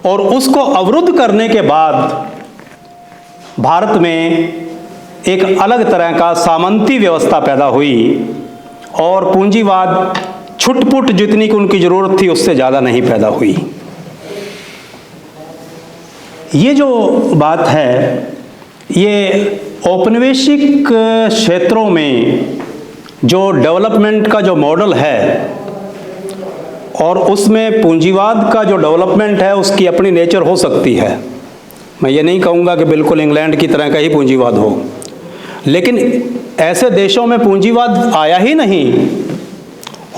और उसको अवरुद्ध करने के बाद भारत में एक अलग तरह का सामंती व्यवस्था पैदा हुई और पूंजीवाद छुटपुट जितनी की उनकी जरूरत थी उससे ज़्यादा नहीं पैदा हुई। ये जो बात है, ये औपनिवेशिक क्षेत्रों में जो डेवलपमेंट का जो मॉडल है और उसमें पूंजीवाद का जो डेवलपमेंट है उसकी अपनी नेचर हो सकती है। मैं ये नहीं कहूँगा कि बिल्कुल इंग्लैंड की तरह का ही पूंजीवाद हो, लेकिन ऐसे देशों में पूंजीवाद आया ही नहीं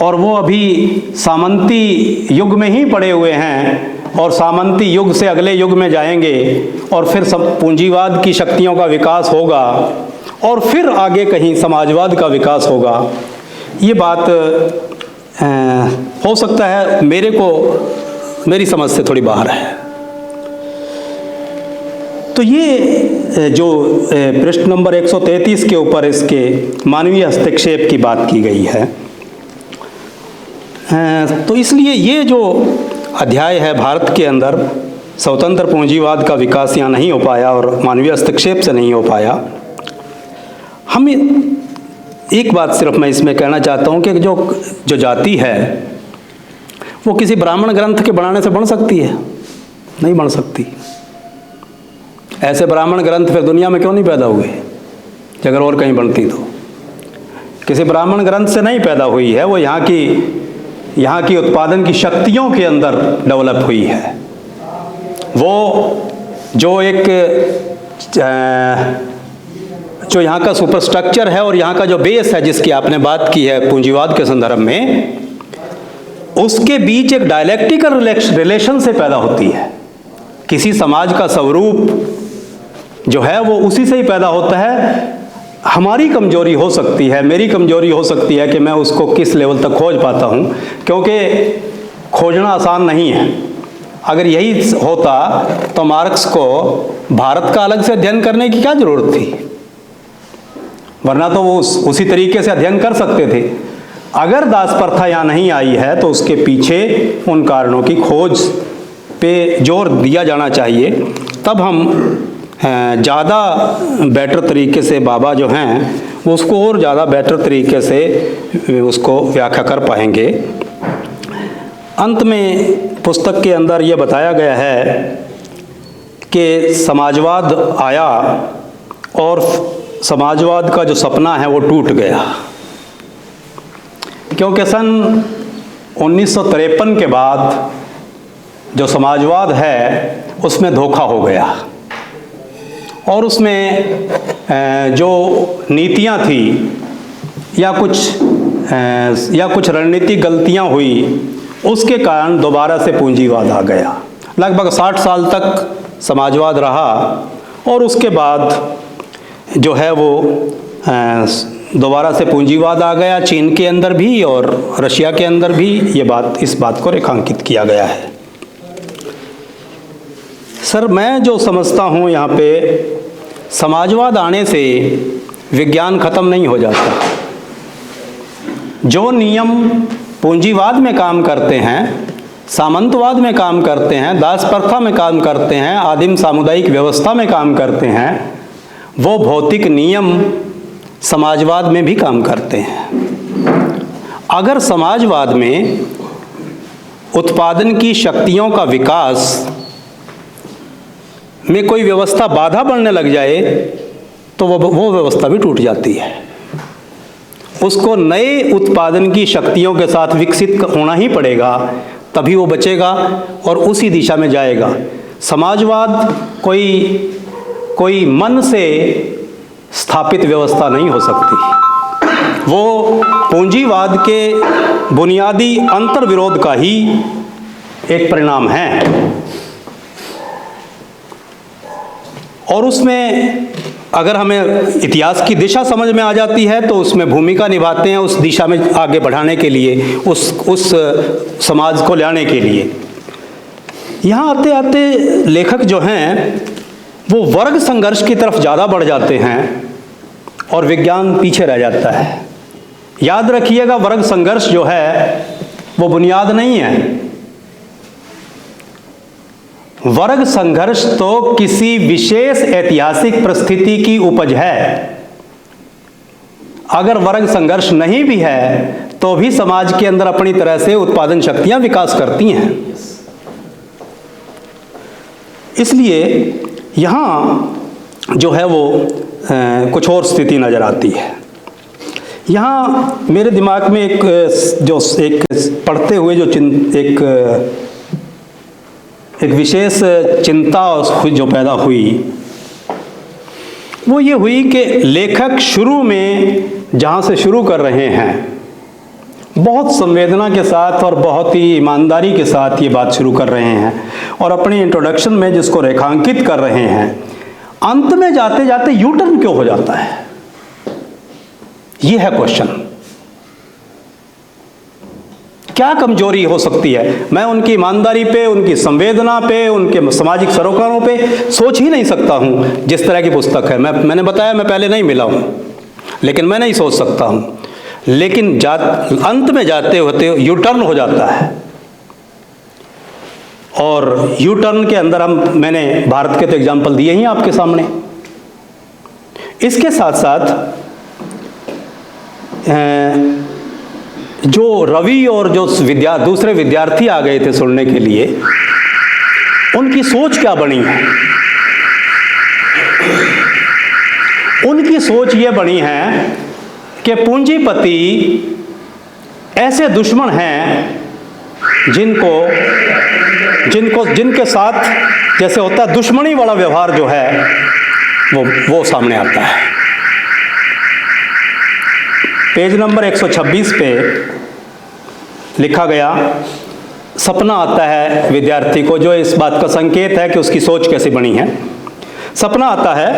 और वो अभी सामंती युग में ही पड़े हुए हैं और सामंती युग से अगले युग में जाएंगे और फिर सब पूंजीवाद की शक्तियों का विकास होगा और फिर आगे कहीं समाजवाद का विकास होगा। ये बात हो सकता है मेरी समझ से थोड़ी बाहर है। तो ये जो पृष्ठ नंबर 133 के ऊपर इसके मानवीय हस्तक्षेप की बात की गई है, तो इसलिए ये जो अध्याय है भारत के अंदर स्वतंत्र पूंजीवाद का विकास यहाँ नहीं हो पाया और मानवीय हस्तक्षेप से नहीं हो पाया। हम एक बात सिर्फ मैं इसमें कहना चाहता हूँ कि जो जाति है वो किसी ब्राह्मण ग्रंथ के बनाने से बन सकती है? नहीं बन सकती। ऐसे ब्राह्मण ग्रंथ फिर दुनिया में क्यों नहीं पैदा हुए? अगर और कहीं बनती तो किसी ब्राह्मण ग्रंथ से नहीं पैदा हुई है, वो यहाँ की उत्पादन की शक्तियों के अंदर डेवलप हुई है। वो जो यहाँ का सुपरस्ट्रक्चर है और यहाँ का जो बेस है जिसकी आपने बात की है पूंजीवाद के संदर्भ में, उसके बीच एक डायलेक्टिकल रिलेशन से पैदा होती है। किसी समाज का स्वरूप जो है वो उसी से ही पैदा होता है। हमारी कमजोरी हो सकती है, मेरी कमजोरी हो सकती है कि मैं उसको किस लेवल तक खोज पाता हूँ, क्योंकि खोजना आसान नहीं है। अगर यही होता तो मार्क्स को भारत का अलग से अध्ययन करने की क्या जरूरत थी? वरना तो वो उसी तरीके से अध्ययन कर सकते थे। अगर दास प्रथा यहाँ नहीं आई है तो उसके पीछे उन कारणों की खोज पे जोर दिया जाना चाहिए, तब हम ज़्यादा बेटर तरीके से बाबा जो हैं वो उसको और ज़्यादा बेटर तरीके से उसको व्याख्या कर पाएंगे। अंत में पुस्तक के अंदर ये बताया गया है कि समाजवाद आया और समाजवाद का जो सपना है वो टूट गया, क्योंकि सन 1953 के बाद जो समाजवाद है उसमें धोखा हो गया और उसमें जो नीतियां थी या कुछ रणनीतिक गलतियां हुई, उसके कारण दोबारा से पूंजीवाद आ गया। लगभग 60 साल तक समाजवाद रहा और उसके बाद जो है वो दोबारा से पूंजीवाद आ गया, चीन के अंदर भी और रशिया के अंदर भी इस बात को रेखांकित किया गया है। सर, मैं जो समझता हूँ यहाँ पे, समाजवाद आने से विज्ञान खत्म नहीं हो जाता। जो नियम पूंजीवाद में काम करते हैं, सामंतवाद में काम करते हैं, दास प्रथा में काम करते हैं, आदिम सामुदायिक व्यवस्था में काम करते हैं, वो भौतिक नियम समाजवाद में भी काम करते हैं। अगर समाजवाद में उत्पादन की शक्तियों का विकास में कोई व्यवस्था बाधा बनने लग जाए तो वो व्यवस्था भी टूट जाती है। उसको नए उत्पादन की शक्तियों के साथ विकसित होना ही पड़ेगा, तभी वो बचेगा और उसी दिशा में जाएगा। समाजवाद कोई मन से स्थापित व्यवस्था नहीं हो सकती। वो पूंजीवाद के बुनियादी अंतर्विरोध का ही एक परिणाम है। और उसमें अगर हमें इतिहास की दिशा समझ में आ जाती है तो उसमें भूमिका निभाते हैं उस दिशा में आगे बढ़ाने के लिए, उस समाज को लाने के लिए। यहाँ आते आते लेखक जो हैं वो वर्ग संघर्ष की तरफ ज़्यादा बढ़ जाते हैं और विज्ञान पीछे रह जाता है। याद रखिएगा, वर्ग संघर्ष जो है वो बुनियाद नहीं है। वर्ग संघर्ष तो किसी विशेष ऐतिहासिक परिस्थिति की उपज है। अगर वर्ग संघर्ष नहीं भी है तो भी समाज के अंदर अपनी तरह से उत्पादन शक्तियां विकास करती हैं। इसलिए यहाँ जो है वो कुछ और स्थिति नज़र आती है। यहाँ मेरे दिमाग में एक पढ़ते हुए एक विशेष चिंता जो पैदा हुई वो ये हुई कि लेखक शुरू में जहाँ से शुरू कर रहे हैं बहुत संवेदना के साथ और बहुत ही ईमानदारी के साथ ये बात शुरू कर रहे हैं और अपने इंट्रोडक्शन में जिसको रेखांकित कर रहे हैं, अंत में जाते जाते यू टर्न क्यों हो जाता है? ये है क्वेश्चन। क्या कमजोरी हो सकती है? मैं उनकी ईमानदारी पे, उनकी संवेदना पे, उनके सामाजिक सरोकारों पे सोच ही नहीं सकता हूँ। जिस तरह की पुस्तक है, मैंने बताया मैं पहले नहीं मिला हूँ, लेकिन मैं नहीं सोच सकता हूँ। लेकिन अंत में जाते होते यू टर्न हो जाता है। और यू टर्न के अंदर मैंने भारत के तो एग्जाम्पल दिए ही आपके सामने। इसके साथ साथ जो रवि और जो दूसरे विद्यार्थी आ गए थे सुनने के लिए, उनकी सोच क्या बनी? उनकी सोच ये बनी है कि पूंजीपति ऐसे दुश्मन हैं जिनके साथ जैसे होता है दुश्मनी वाला व्यवहार जो है वो सामने आता है। पेज नंबर 126 पे लिखा गया, सपना आता है विद्यार्थी को, जो इस बात का संकेत है कि उसकी सोच कैसी बनी है। सपना आता है,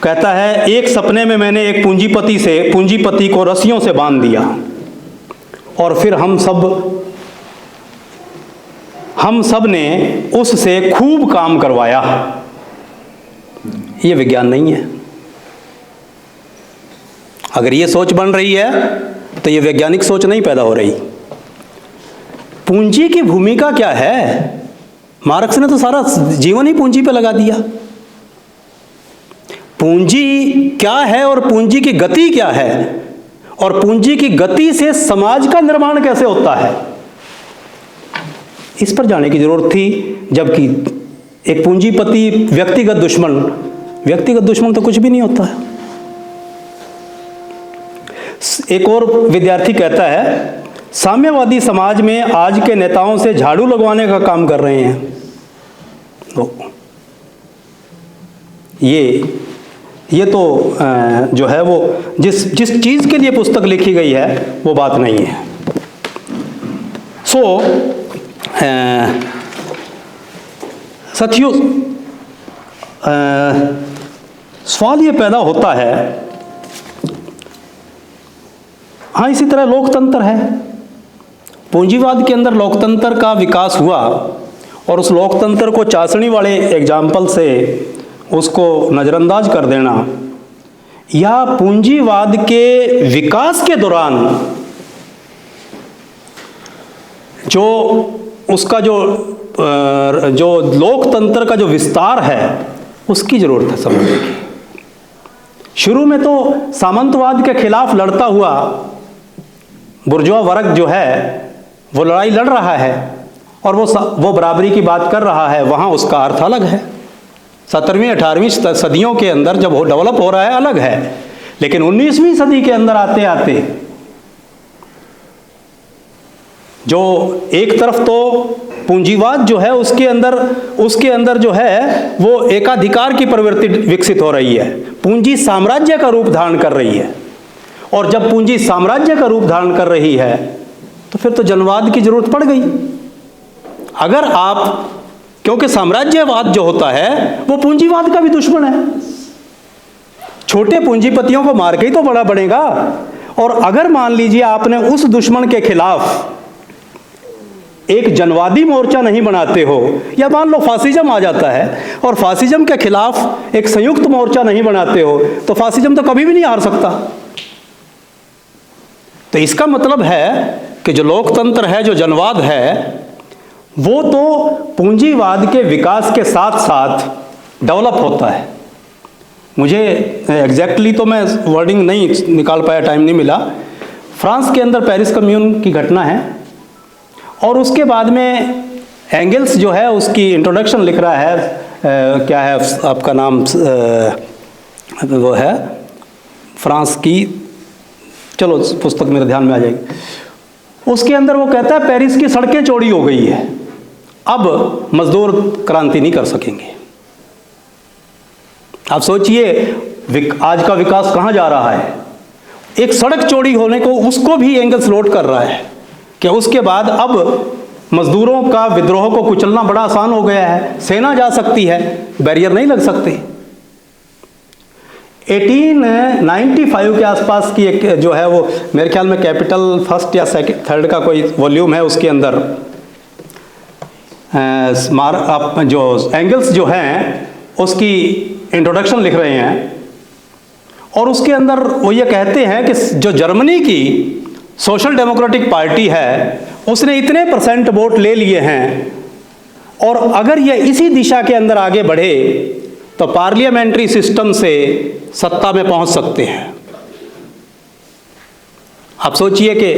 कहता है, एक सपने में मैंने एक पूंजीपति को रस्सियों से बांध दिया और फिर हम सब ने उससे खूब काम करवाया। ये विज्ञान नहीं है। अगर ये सोच बन रही है तो ये वैज्ञानिक सोच नहीं पैदा हो रही। पूंजी की भूमिका क्या है? मार्क्स ने तो सारा जीवन ही पूंजी पे लगा दिया। पूंजी क्या है और पूंजी की गति क्या है और पूंजी की गति से समाज का निर्माण कैसे होता है, इस पर जाने की जरूरत थी। जबकि एक पूंजीपति व्यक्तिगत दुश्मन तो कुछ भी नहीं होता है। एक और विद्यार्थी कहता है, साम्यवादी समाज में आज के नेताओं से झाड़ू लगवाने का काम कर रहे हैं। तो ये तो जो है वो जिस चीज़ के लिए पुस्तक लिखी गई है वो बात नहीं है। साथियों, सवाल ये पैदा होता है, हाँ इसी तरह लोकतंत्र है, पूंजीवाद के अंदर लोकतंत्र का विकास हुआ और उस लोकतंत्र को चाशनी वाले एग्जाम्पल से उसको नज़रअंदाज कर देना, या पूंजीवाद के विकास के दौरान जो उसका जो लोकतंत्र का जो विस्तार है उसकी ज़रूरत है समझने की। शुरू में तो सामंतवाद के खिलाफ लड़ता हुआ बुर्जुआ वर्ग जो है वो लड़ाई लड़ रहा है और वो बराबरी की बात कर रहा है, वहाँ उसका अर्थ अलग है। 17वीं 18वीं सदियों के अंदर जब वो डेवलप हो रहा है अलग है, लेकिन 19वीं सदी के अंदर आते आते जो एक तरफ तो पूंजीवाद जो है उसके अंदर जो है वो एकाधिकार की प्रवृत्ति विकसित हो रही है, पूंजी साम्राज्य का रूप धारण कर रही है, और जब पूंजी साम्राज्य का रूप धारण कर रही है तो फिर तो जनवाद की जरूरत पड़ गई। अगर आप, क्योंकि साम्राज्यवाद जो होता है वो पूंजीवाद का भी दुश्मन है, छोटे पूंजीपतियों को मार के ही तो बड़ा बनेगा। और अगर मान लीजिए आपने उस दुश्मन के खिलाफ एक जनवादी मोर्चा नहीं बनाते हो, या मान लो फासिज्म आ जाता है और फासिज्म के खिलाफ एक संयुक्त मोर्चा नहीं बनाते हो, तो फासिज्म तो कभी भी नहीं हार सकता। तो इसका मतलब है कि जो लोकतंत्र है, जो जनवाद है, वो तो पूंजीवाद के विकास के साथ साथ डेवलप होता है। मुझे एग्जैक्टली तो मैं वर्डिंग नहीं निकाल पाया, टाइम नहीं मिला। फ्रांस के अंदर पेरिस कम्यून की घटना है और उसके बाद में एंगल्स जो है उसकी इंट्रोडक्शन लिख रहा है, क्या है आपका नाम, वो है फ्रांस की, चलो पुस्तक मेरे ध्यान में आ जाएगी। उसके अंदर वो कहता है पेरिस की सड़कें चौड़ी हो गई है, अब मजदूर क्रांति नहीं कर सकेंगे। आप सोचिए आज का विकास कहाँ जा रहा है। एक सड़क चौड़ी होने को उसको भी एंगल्स नोट कर रहा है कि उसके बाद अब मजदूरों का विद्रोह को कुचलना बड़ा आसान हो गया है, सेना जा सकती है, बैरियर नहीं लग सकते। 1895 के आसपास की एक जो है वो मेरे ख्याल में कैपिटल फर्स्ट या थर्ड का कोई वॉल्यूम है, उसके अंदर जो एंगल्स जो हैं उसकी इंट्रोडक्शन लिख रहे हैं और उसके अंदर वो ये कहते हैं कि जो जर्मनी की सोशल डेमोक्रेटिक पार्टी है उसने इतने % वोट ले लिए हैं और अगर ये इसी दिशा के अंदर आगे बढ़े तो पार्लियामेंट्री सिस्टम से सत्ता में पहुंच सकते हैं। आप सोचिए कि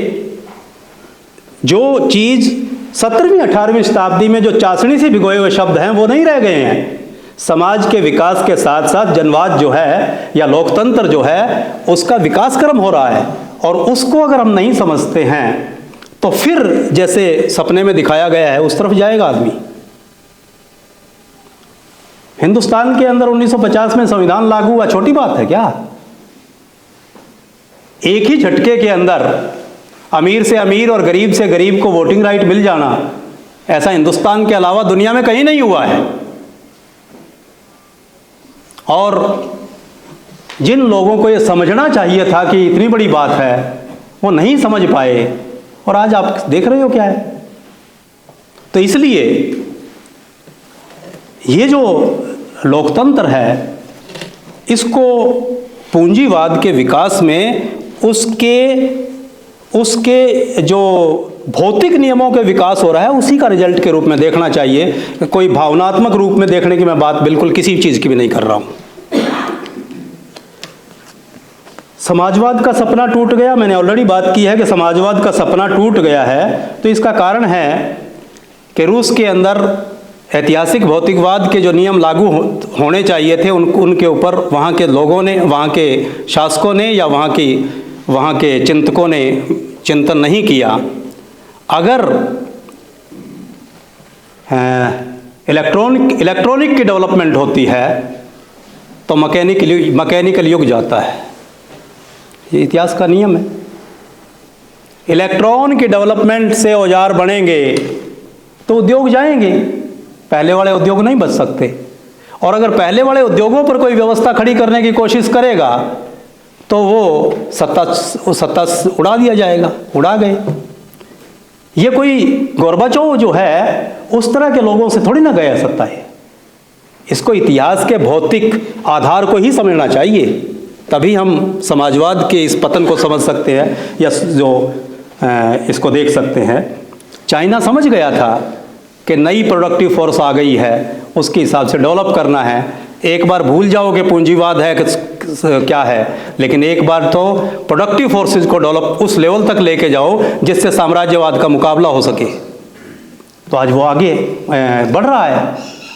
जो चीज़ 17वीं 18वीं शताब्दी में जो चाशनी से भिगोए हुए शब्द हैं वो नहीं रह गए हैं। समाज के विकास के साथ साथ जनवाद जो है या लोकतंत्र जो है उसका विकास क्रम हो रहा है, और उसको अगर हम नहीं समझते हैं तो फिर जैसे सपने में दिखाया गया है उस तरफ जाएगा आदमी। हिंदुस्तान के अंदर 1950 में संविधान लागू हुआ, छोटी बात है क्या? एक ही झटके के अंदर अमीर से अमीर और गरीब से गरीब को वोटिंग राइट मिल जाना, ऐसा हिंदुस्तान के अलावा दुनिया में कहीं नहीं हुआ है। और जिन लोगों को ये समझना चाहिए था कि इतनी बड़ी बात है वो नहीं समझ पाए, और आज आप देख रहे हो क्या है। तो इसलिए ये जो लोकतंत्र है इसको पूंजीवाद के विकास में उसके जो भौतिक नियमों के विकास हो रहा है उसी का रिजल्ट के रूप में देखना चाहिए। कोई भावनात्मक रूप में देखने की मैं बात बिल्कुल किसी चीज़ की भी नहीं कर रहा हूँ। समाजवाद का सपना टूट गया, मैंने ऑलरेडी बात की है कि समाजवाद का सपना टूट गया है। तो इसका कारण है कि रूस के अंदर ऐतिहासिक भौतिकवाद के जो नियम लागू होने चाहिए थे उनके ऊपर वहाँ के लोगों ने, वहाँ के शासकों ने या वहाँ के चिंतकों ने चिंतन नहीं किया। अगर इलेक्ट्रॉनिक की डेवलपमेंट होती है तो मैकेनिकल युग जाता है। ये इतिहास का नियम है। इलेक्ट्रॉन की डेवलपमेंट से औजार बनेंगे तो उद्योग जाएंगे। पहले वाले उद्योग नहीं बच सकते। और अगर पहले वाले उद्योगों पर कोई व्यवस्था खड़ी करने की कोशिश करेगा तो वो सत्ता उड़ा दिया जाएगा, उड़ा गए। ये कोई गोर्बाचोव जो है उस तरह के लोगों से थोड़ी ना गया सत्ता है। इसको इतिहास के भौतिक आधार को ही समझना चाहिए, तभी हम समाजवाद के इस पतन को समझ सकते हैं या जो इसको देख सकते हैं। चाइना समझ गया था कि नई प्रोडक्टिव फोर्स आ गई है, उसके हिसाब से डेवलप करना है। एक बार भूल जाओ कि पूंजीवाद है क्या है, लेकिन एक बार तो प्रोडक्टिव फोर्सेस को डेवलप उस लेवल तक लेके जाओ जिससे साम्राज्यवाद का मुकाबला हो सके। तो आज वो आगे बढ़ रहा है।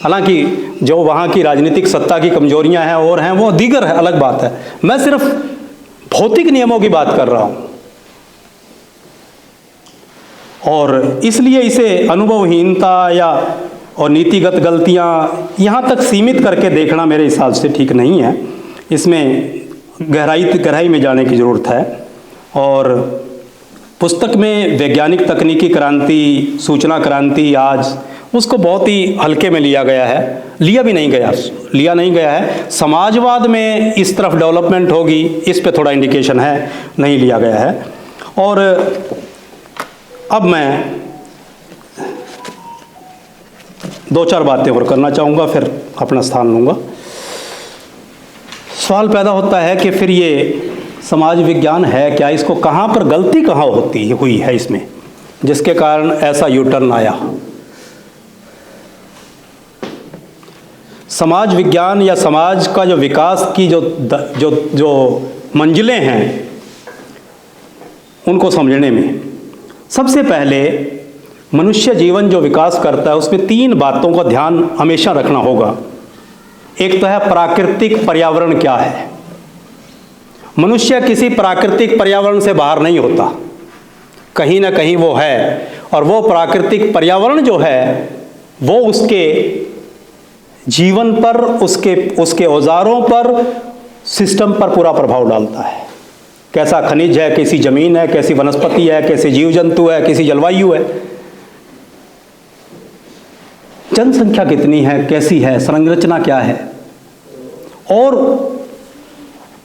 हालांकि जो वहाँ की राजनीतिक सत्ता की कमजोरियां हैं और हैं वो दीगर है, अलग बात है। मैं सिर्फ भौतिक नियमों की बात कर रहा हूँ और इसलिए इसे अनुभवहीनता या और नीतिगत गलतियाँ यहाँ तक सीमित करके देखना मेरे हिसाब से ठीक नहीं है। इसमें गहराई में जाने की ज़रूरत है। और पुस्तक में वैज्ञानिक तकनीकी क्रांति, सूचना क्रांति, आज उसको बहुत ही हल्के में लिया गया है। लिया नहीं गया है। समाजवाद में इस तरफ डेवलपमेंट होगी, इस पे थोड़ा इंडिकेशन है, नहीं लिया गया है। और अब मैं 2-4 बातें और करना चाहूँगा, फिर अपना स्थान लूँगा। सवाल पैदा होता है कि फिर ये समाज विज्ञान है क्या, इसको कहाँ पर गलती कहाँ हुई है इसमें, जिसके कारण ऐसा यूटर्न आया। समाज विज्ञान या समाज का जो विकास की जो मंजिलें हैं उनको समझने में सबसे पहले मनुष्य जीवन जो विकास करता है उसमें 3 बातों का ध्यान हमेशा रखना होगा। एक तो है प्राकृतिक पर्यावरण क्या है। मनुष्य किसी प्राकृतिक पर्यावरण से बाहर नहीं होता, कहीं ना कहीं वो है। और वो प्राकृतिक पर्यावरण जो है वो उसके जीवन पर, उसके औजारों पर, सिस्टम पर पूरा प्रभाव डालता है। कैसा खनिज है, कैसी जमीन है, कैसी वनस्पति है, कैसे जीव जंतु है, कैसी जलवायु है, जनसंख्या कितनी है, कैसी है, संरचना क्या है, और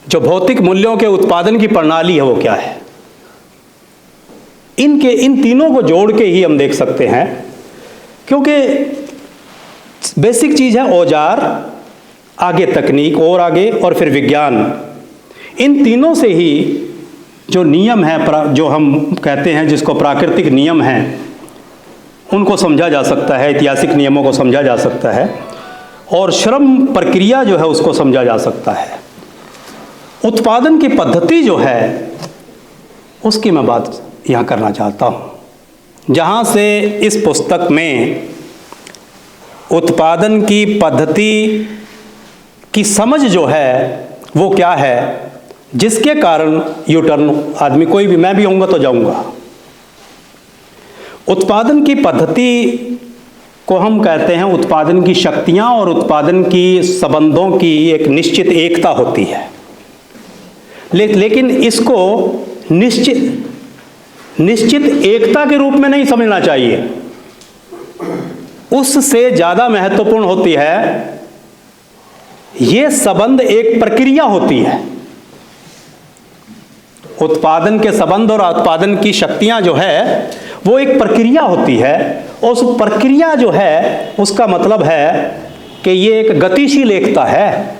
जो भौतिक मूल्यों के उत्पादन की प्रणाली है वो क्या है। इन तीनों को जोड़ के ही हम देख सकते हैं, क्योंकि बेसिक चीज है औजार, आगे तकनीक और आगे, और फिर विज्ञान। इन तीनों से ही जो नियम है, जो हम कहते हैं जिसको प्राकृतिक नियम हैं, उनको समझा जा सकता है, ऐतिहासिक नियमों को समझा जा सकता है, और श्रम प्रक्रिया जो है उसको समझा जा सकता है। उत्पादन की पद्धति जो है उसकी मैं बात यहाँ करना चाहता हूँ, जहाँ से इस पुस्तक में उत्पादन की पद्धति की समझ जो है वो क्या है, जिसके कारण यूटर्न आदमी कोई भी, मैं भी होऊंगा तो जाऊंगा। उत्पादन की पद्धति को हम कहते हैं उत्पादन की शक्तियां और उत्पादन की संबंधों की एक निश्चित एकता होती है। लेकिन इसको निश्चित एकता के रूप में नहीं समझना चाहिए। उससे ज्यादा महत्वपूर्ण होती है ये संबंध एक प्रक्रिया होती है। उत्पादन के संबंध और उत्पादन की शक्तियां जो है वो एक प्रक्रिया होती है। और उस प्रक्रिया जो है उसका मतलब है कि ये एक गतिशील एकता है।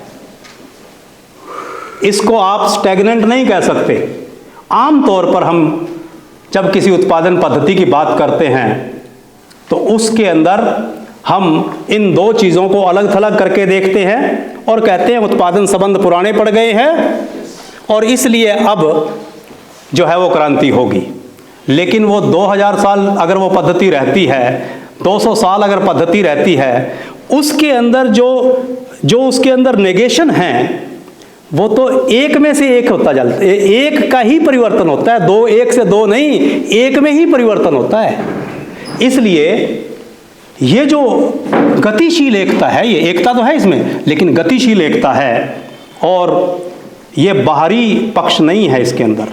इसको आप स्टैग्नेंट नहीं कह सकते। आमतौर पर हम जब किसी उत्पादन पद्धति की बात करते हैं तो उसके अंदर हम इन 2 चीज़ों को अलग थलग करके देखते हैं और कहते हैं उत्पादन संबंध पुराने पड़ गए हैं और इसलिए अब जो है वो क्रांति होगी। लेकिन वो 2000 साल अगर वो पद्धति रहती है, 200 साल अगर पद्धति रहती है, उसके अंदर जो उसके अंदर नेगेशन है वो तो एक में से एक होता जाता है। एक का ही परिवर्तन होता है, 2 एक से 2 नहीं, एक में ही परिवर्तन होता है। इसलिए ये जो गतिशील एकता है, ये एकता तो है इसमें, लेकिन गतिशील एकता है और ये बाहरी पक्ष नहीं है इसके अंदर,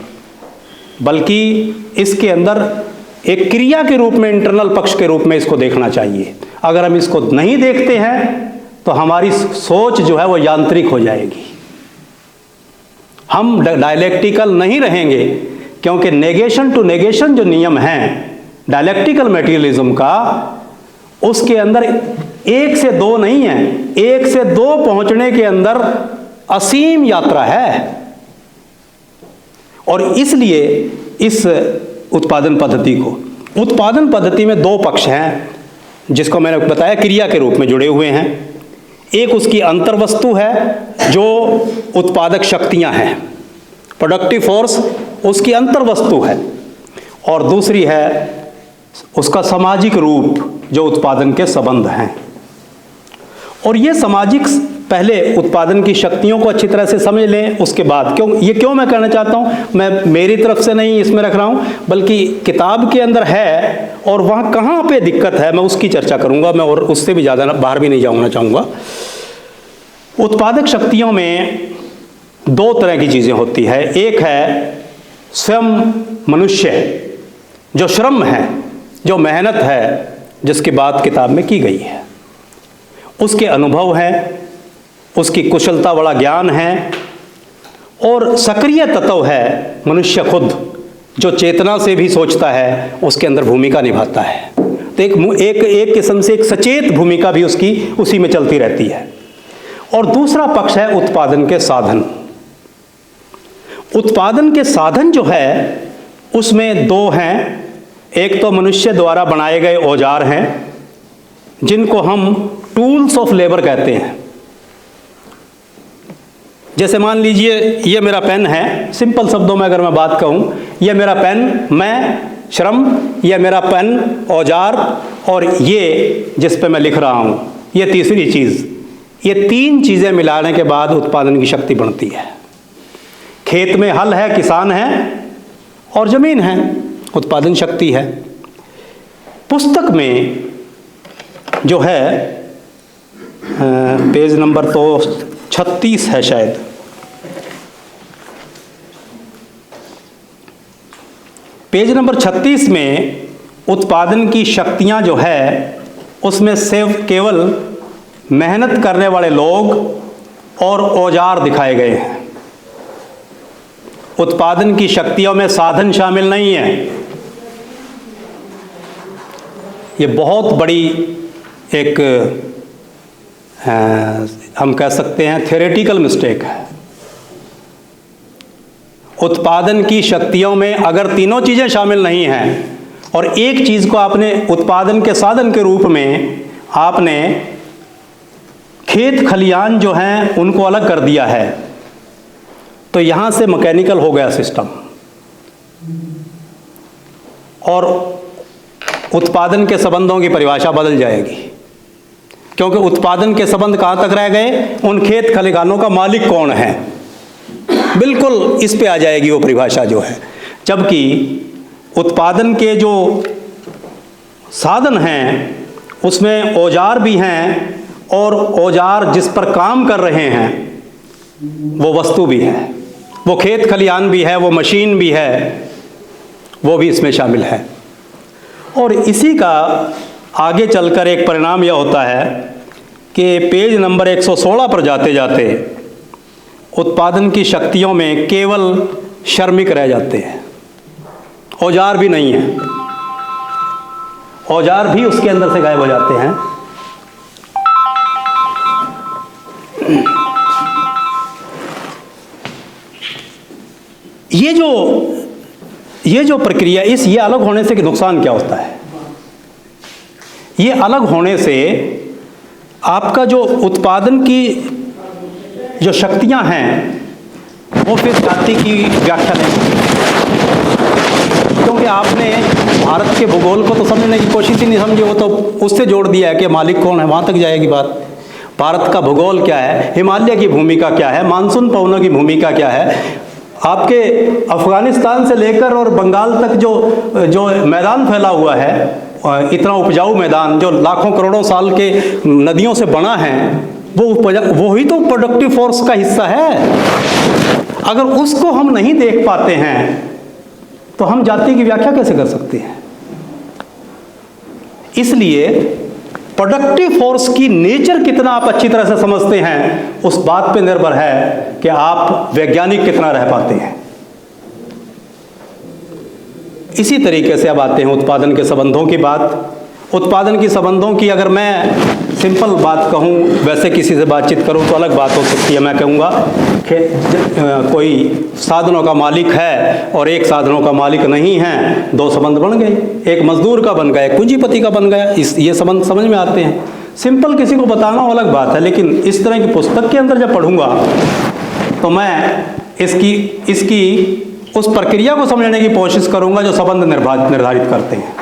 बल्कि इसके अंदर एक क्रिया के रूप में, इंटरनल पक्ष के रूप में इसको देखना चाहिए। अगर हम इसको नहीं देखते हैं तो हमारी सोच जो है वो यांत्रिक हो जाएगी, हम डायलेक्टिकल नहीं रहेंगे, क्योंकि नेगेशन टू नेगेशन जो नियम है डायलेक्टिकल मटेरियलिज्म का, उसके अंदर एक से दो नहीं है, एक से दो पहुंचने के अंदर असीम यात्रा है। और इसलिए इस उत्पादन पद्धति में दो पक्ष हैं, जिसको मैंने बताया क्रिया के रूप में जुड़े हुए हैं। एक उसकी अंतर्वस्तु है जो उत्पादक शक्तियां हैं, प्रोडक्टिव फोर्स उसकी अंतर्वस्तु है, और दूसरी है उसका सामाजिक रूप जो उत्पादन के संबंध हैं। और ये सामाजिक, पहले उत्पादन की शक्तियों को अच्छी तरह से समझ लें, उसके बाद क्यों मैं कहना चाहता हूँ, मैं मेरी तरफ से नहीं इसमें रख रहा हूँ, बल्कि किताब के अंदर है और वहाँ कहाँ पे दिक्कत है मैं उसकी चर्चा करूँगा मैं, और उससे भी ज़्यादा बाहर भी नहीं जाना चाहूँगा। उत्पादक शक्तियों में दो तरह की चीज़ें होती है। एक है स्वयं मनुष्य, जो श्रम है, जो मेहनत है, जिसकी बात किताब में की गई है, उसके अनुभव है, उसकी कुशलता बड़ा ज्ञान है, और सक्रिय तत्व है मनुष्य खुद, जो चेतना से भी सोचता है, उसके अंदर भूमिका निभाता है। तो एक किस्म से एक सचेत भूमिका भी उसकी उसी में चलती रहती है। और दूसरा पक्ष है उत्पादन के साधन। उत्पादन के साधन जो है उसमें दो हैं। एक तो मनुष्य द्वारा बनाए गए औजार हैं, जिनको हम टूल्स ऑफ लेबर कहते हैं। जैसे मान लीजिए ये मेरा पेन है, सिंपल शब्दों में अगर मैं बात कहूँ, ये मेरा पेन, मैं श्रम, ये मेरा पेन औजार, और ये जिस पे मैं लिख रहा हूँ ये तीसरी चीज़। ये तीन चीज़ें मिलाने के बाद उत्पादन की शक्ति बनती है। खेत में हल है, किसान है, और ज़मीन है, उत्पादन शक्ति है। पुस्तक में जो है पेज नंबर तो 36 है शायद, पेज नंबर 36 में उत्पादन की शक्तियां जो है उसमें सिर्फ केवल मेहनत करने वाले लोग और औजार दिखाए गए हैं। उत्पादन की शक्तियों में साधन शामिल नहीं है। ये बहुत बड़ी एक हम कह सकते हैं थ्योरेटिकल मिस्टेक है। उत्पादन की शक्तियों में अगर तीनों चीज़ें शामिल नहीं हैं और एक चीज़ को आपने उत्पादन के साधन के रूप में आपने खेत खलियान जो हैं उनको अलग कर दिया है, तो यहाँ से मैकेनिकल हो गया सिस्टम और उत्पादन के संबंधों की परिभाषा बदल जाएगी। क्योंकि उत्पादन के संबंध कहाँ तक रह गए, उन खेत खलिहानों का मालिक कौन है, बिल्कुल इस पे आ जाएगी वो परिभाषा जो है। जबकि उत्पादन के जो साधन हैं उसमें औजार भी हैं और औजार जिस पर काम कर रहे हैं वो वस्तु भी है, वो खेत खलिहान भी है, वो मशीन भी है, वो भी इसमें शामिल है। और इसी का आगे चलकर एक परिणाम यह होता है कि पेज नंबर 116 पर जाते जाते उत्पादन की शक्तियों में केवल श्रमिक रह जाते हैं, औजार भी नहीं है, औजार भी उसके अंदर से गायब हो जाते हैं। ये जो प्रक्रिया, ये अलग होने से नुकसान क्या होता है? ये अलग होने से आपका जो उत्पादन की जो शक्तियां हैं वो फिर जाति की व्याख्या नहीं, क्योंकि आपने भारत के भूगोल को तो समझने की कोशिश ही नहीं समझी, वो तो उससे जोड़ दिया है कि मालिक कौन है, वहाँ तक जाएगी बात। भारत का भूगोल क्या है, हिमालय की भूमिका क्या है, मानसून पवनों की भूमिका क्या है, आपके अफगानिस्तान से लेकर और बंगाल तक जो मैदान फैला हुआ है, इतना उपजाऊ मैदान जो लाखों करोड़ों साल के नदियों से बना है, वो ही तो प्रोडक्टिव फोर्स का हिस्सा है। अगर उसको हम नहीं देख पाते हैं तो हम जाति की व्याख्या कैसे कर सकते हैं? इसलिए प्रोडक्टिव फोर्स की नेचर कितना आप अच्छी तरह से समझते हैं, उस बात पे निर्भर है कि आप वैज्ञानिक कितना रह पाते हैं। इसी तरीके से अब आते हैं उत्पादन के संबंधों की बात। उत्पादन की संबंधों की अगर मैं सिंपल बात कहूँ, वैसे किसी से बातचीत करूँ तो अलग बात हो सकती है। मैं कहूँगा कि कोई साधनों का मालिक है और एक साधनों का मालिक नहीं है, दो संबंध बन गए, एक मजदूर का बन गया, एक पूंजीपति का बन गया। ये संबंध समझ में आते हैं। सिंपल किसी को बताना अलग बात है, लेकिन इस तरह की पुस्तक के अंदर जब पढ़ूंगा तो मैं इसकी उस प्रक्रिया को समझने की कोशिश करूंगा जो संबंध निर्धारित करते हैं।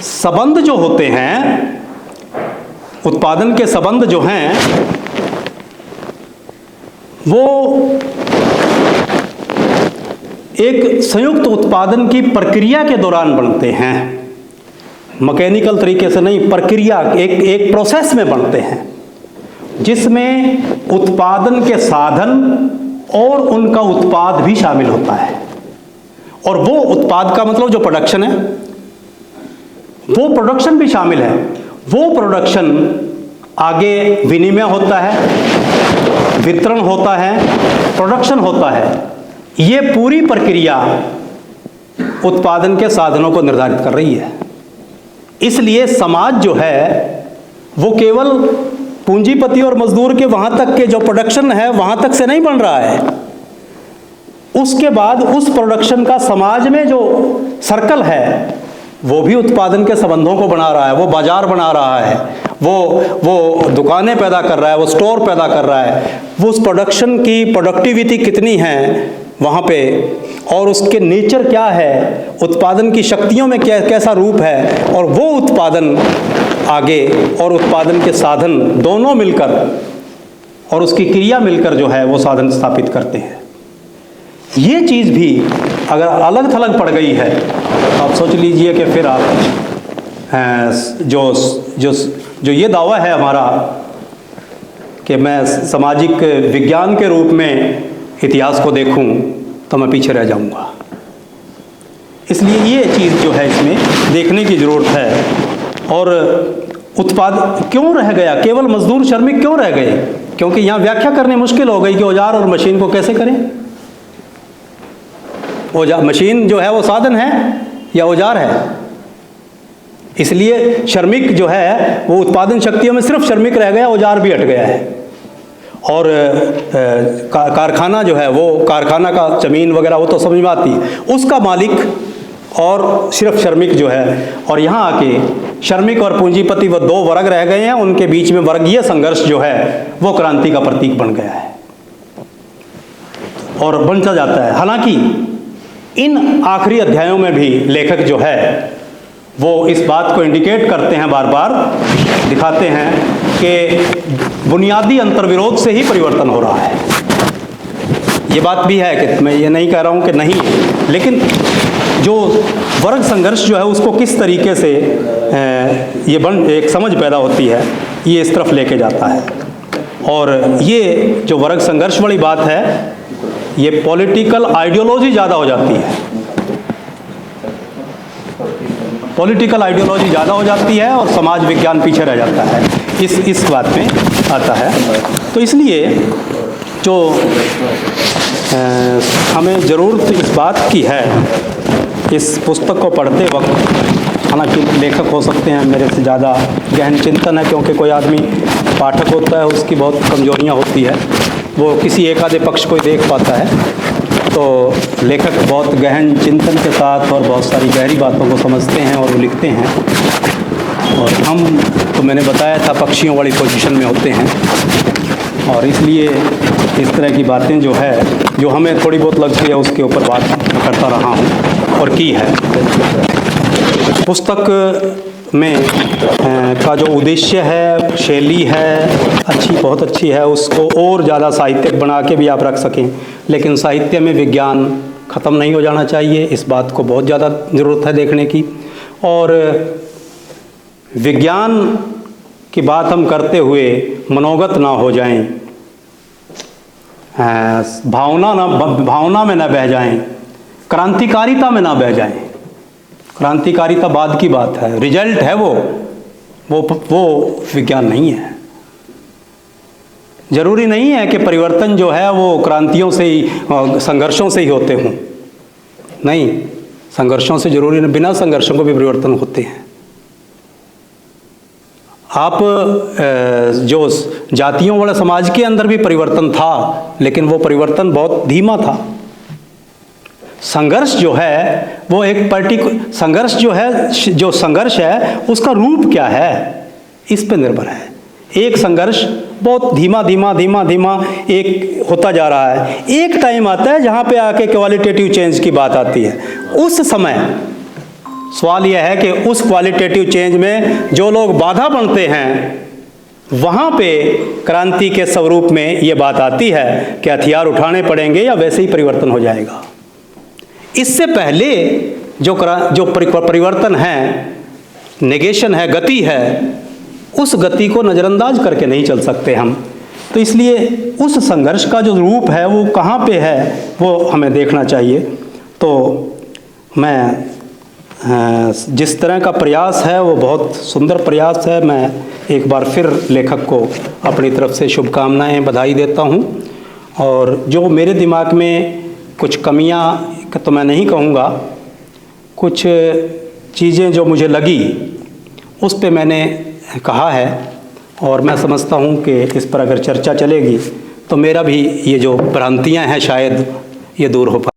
संबंध जो होते हैं, उत्पादन के संबंध जो हैं, वो एक संयुक्त उत्पादन की प्रक्रिया के दौरान बनते हैं। मैकेनिकल तरीके से नहीं, प्रक्रिया एक प्रोसेस में बनते हैं, जिसमें उत्पादन के साधन और उनका उत्पाद भी शामिल होता है। और वो उत्पाद का मतलब जो प्रोडक्शन है, वो प्रोडक्शन भी शामिल है। वो प्रोडक्शन आगे विनिमय होता है, वितरण होता है, प्रोडक्शन होता है। ये पूरी प्रक्रिया उत्पादन के साधनों को निर्धारित कर रही है। इसलिए समाज जो है वो केवल पूंजीपति और मजदूर के वहां तक के जो प्रोडक्शन है वहां तक से नहीं बन रहा है। उसके बाद उस प्रोडक्शन का समाज में जो सर्कल है वो भी उत्पादन के संबंधों को बना रहा है। वो बाजार बना रहा है, वो दुकानें पैदा कर रहा है, वो स्टोर पैदा कर रहा है। वो उस प्रोडक्शन की प्रोडक्टिविटी कितनी है वहाँ पे, और उसके नेचर क्या है, उत्पादन की शक्तियों में कैसा रूप है, और वो उत्पादन आगे और उत्पादन के साधन दोनों मिलकर और उसकी क्रिया मिलकर जो है वो साधन स्थापित करते हैं। ये चीज़ भी अगर अलग थलग पड़ गई है तो आप सोच लीजिए कि फिर आप जो ये दावा है हमारा कि मैं सामाजिक विज्ञान के रूप में इतिहास को देखूं तो मैं पीछे रह जाऊंगा। इसलिए ये चीज़ जो है इसमें देखने की ज़रूरत है। और उत्पाद क्यों रह गया, केवल मजदूर श्रमिक क्यों रह गए? क्योंकि यहाँ व्याख्या करनी मुश्किल हो गई कि औजार और मशीन को कैसे करें। औजार मशीन जो है वो साधन है या औजार है? इसलिए श्रमिक जो है वो उत्पादन शक्तियों में सिर्फ श्रमिक रह गया, औजार भी हट गया है। और कारखाना जो है वो कारखाना का जमीन वगैरह वो तो समझ में आती है, उसका मालिक और सिर्फ श्रमिक जो है। और यहाँ आके श्रमिक और पूंजीपति वो दो वर्ग रह गए हैं, उनके बीच में वर्गीय संघर्ष जो है वो क्रांति का प्रतीक बन गया है और बनता जाता है। हालांकि इन आखिरी अध्यायों में भी लेखक जो है वो इस बात को इंडिकेट करते हैं, बार बार दिखाते हैं कि बुनियादी अंतर्विरोध से ही परिवर्तन हो रहा है। ये बात भी है कि मैं ये नहीं कह रहा हूँ कि नहीं, लेकिन जो वर्ग संघर्ष जो है उसको किस तरीके से एक समझ पैदा होती है, ये इस तरफ लेके जाता है। और ये जो वर्ग संघर्ष वाली बात है, ये पॉलिटिकल आइडियोलॉजी ज़्यादा हो जाती है। पॉलिटिकल आइडियोलॉजी ज़्यादा हो जाती है और समाज विज्ञान पीछे रह जाता है, इस बात में आता है। तो इसलिए जो हमें ज़रूरत इस बात की है, इस पुस्तक को पढ़ते वक्त, हालांकि लेखक हो सकते हैं मेरे से ज़्यादा गहन चिंतन है, क्योंकि कोई आदमी पाठक होता है उसकी बहुत कमजोरियाँ होती है, वो किसी एक आधे पक्ष को ही देख पाता है। तो लेखक बहुत गहन चिंतन के साथ और बहुत सारी गहरी बातों को समझते हैं और वो लिखते हैं। और हम तो मैंने बताया था पक्षियों वाली पोजीशन में होते हैं, और इसलिए इस तरह की बातें जो है जो हमें थोड़ी बहुत लगती है उसके ऊपर बात करता रहा हूँ और की है। पुस्तक में का जो उद्देश्य है, शैली है बहुत अच्छी है, उसको और ज़्यादा साहित्यिक बना के भी आप रख सकें, लेकिन साहित्य में विज्ञान ख़त्म नहीं हो जाना चाहिए। इस बात को बहुत ज़्यादा ज़रूरत है देखने की। और विज्ञान की बात हम करते हुए मनोगत ना हो जाएं, भावना में ना बह जाएं, क्रांतिकारिता में ना बह जाएं। क्रांतिकारिता बाद की बात है, रिजल्ट है वो, वो विज्ञान नहीं है। जरूरी नहीं है कि परिवर्तन जो है वो क्रांतियों से ही, संघर्षों से ही होते हों। नहीं, संघर्षों से जरूरी नहीं, बिना संघर्षों को भी परिवर्तन होते हैं। आप जो जातियों वाले समाज के अंदर भी परिवर्तन था, लेकिन वो परिवर्तन बहुत धीमा था। संघर्ष जो है वो एक संघर्ष जो है, जो संघर्ष है उसका रूप क्या है इस पे निर्भर है। एक संघर्ष बहुत धीमा धीमा धीमा धीमा एक होता जा रहा है। एक टाइम आता है जहाँ पे आके क्वालिटेटिव चेंज की बात आती है। उस समय सवाल यह है कि उस क्वालिटेटिव चेंज में जो लोग बाधा बनते हैं, वहाँ पे क्रांति के स्वरूप में ये बात आती है कि हथियार उठाने पड़ेंगे या वैसे ही परिवर्तन हो जाएगा। इससे पहले जो परिवर्तन है, नेगेशन है, गति है, उस गति को नज़रअंदाज करके नहीं चल सकते हम। तो इसलिए उस संघर्ष का जो रूप है वो कहाँ पे है वो हमें देखना चाहिए। तो मैं जिस तरह का प्रयास है वो बहुत सुंदर प्रयास है। मैं एक बार फिर लेखक को अपनी तरफ से शुभकामनाएं, बधाई देता हूँ। और जो मेरे दिमाग में कुछ कमियाँ तो मैं नहीं कहूँगा, कुछ चीज़ें जो मुझे लगी उस पे मैंने कहा है, और मैं समझता हूँ कि इस पर अगर चर्चा चलेगी तो मेरा भी ये जो भ्रांतियाँ हैं शायद ये दूर हो पाए।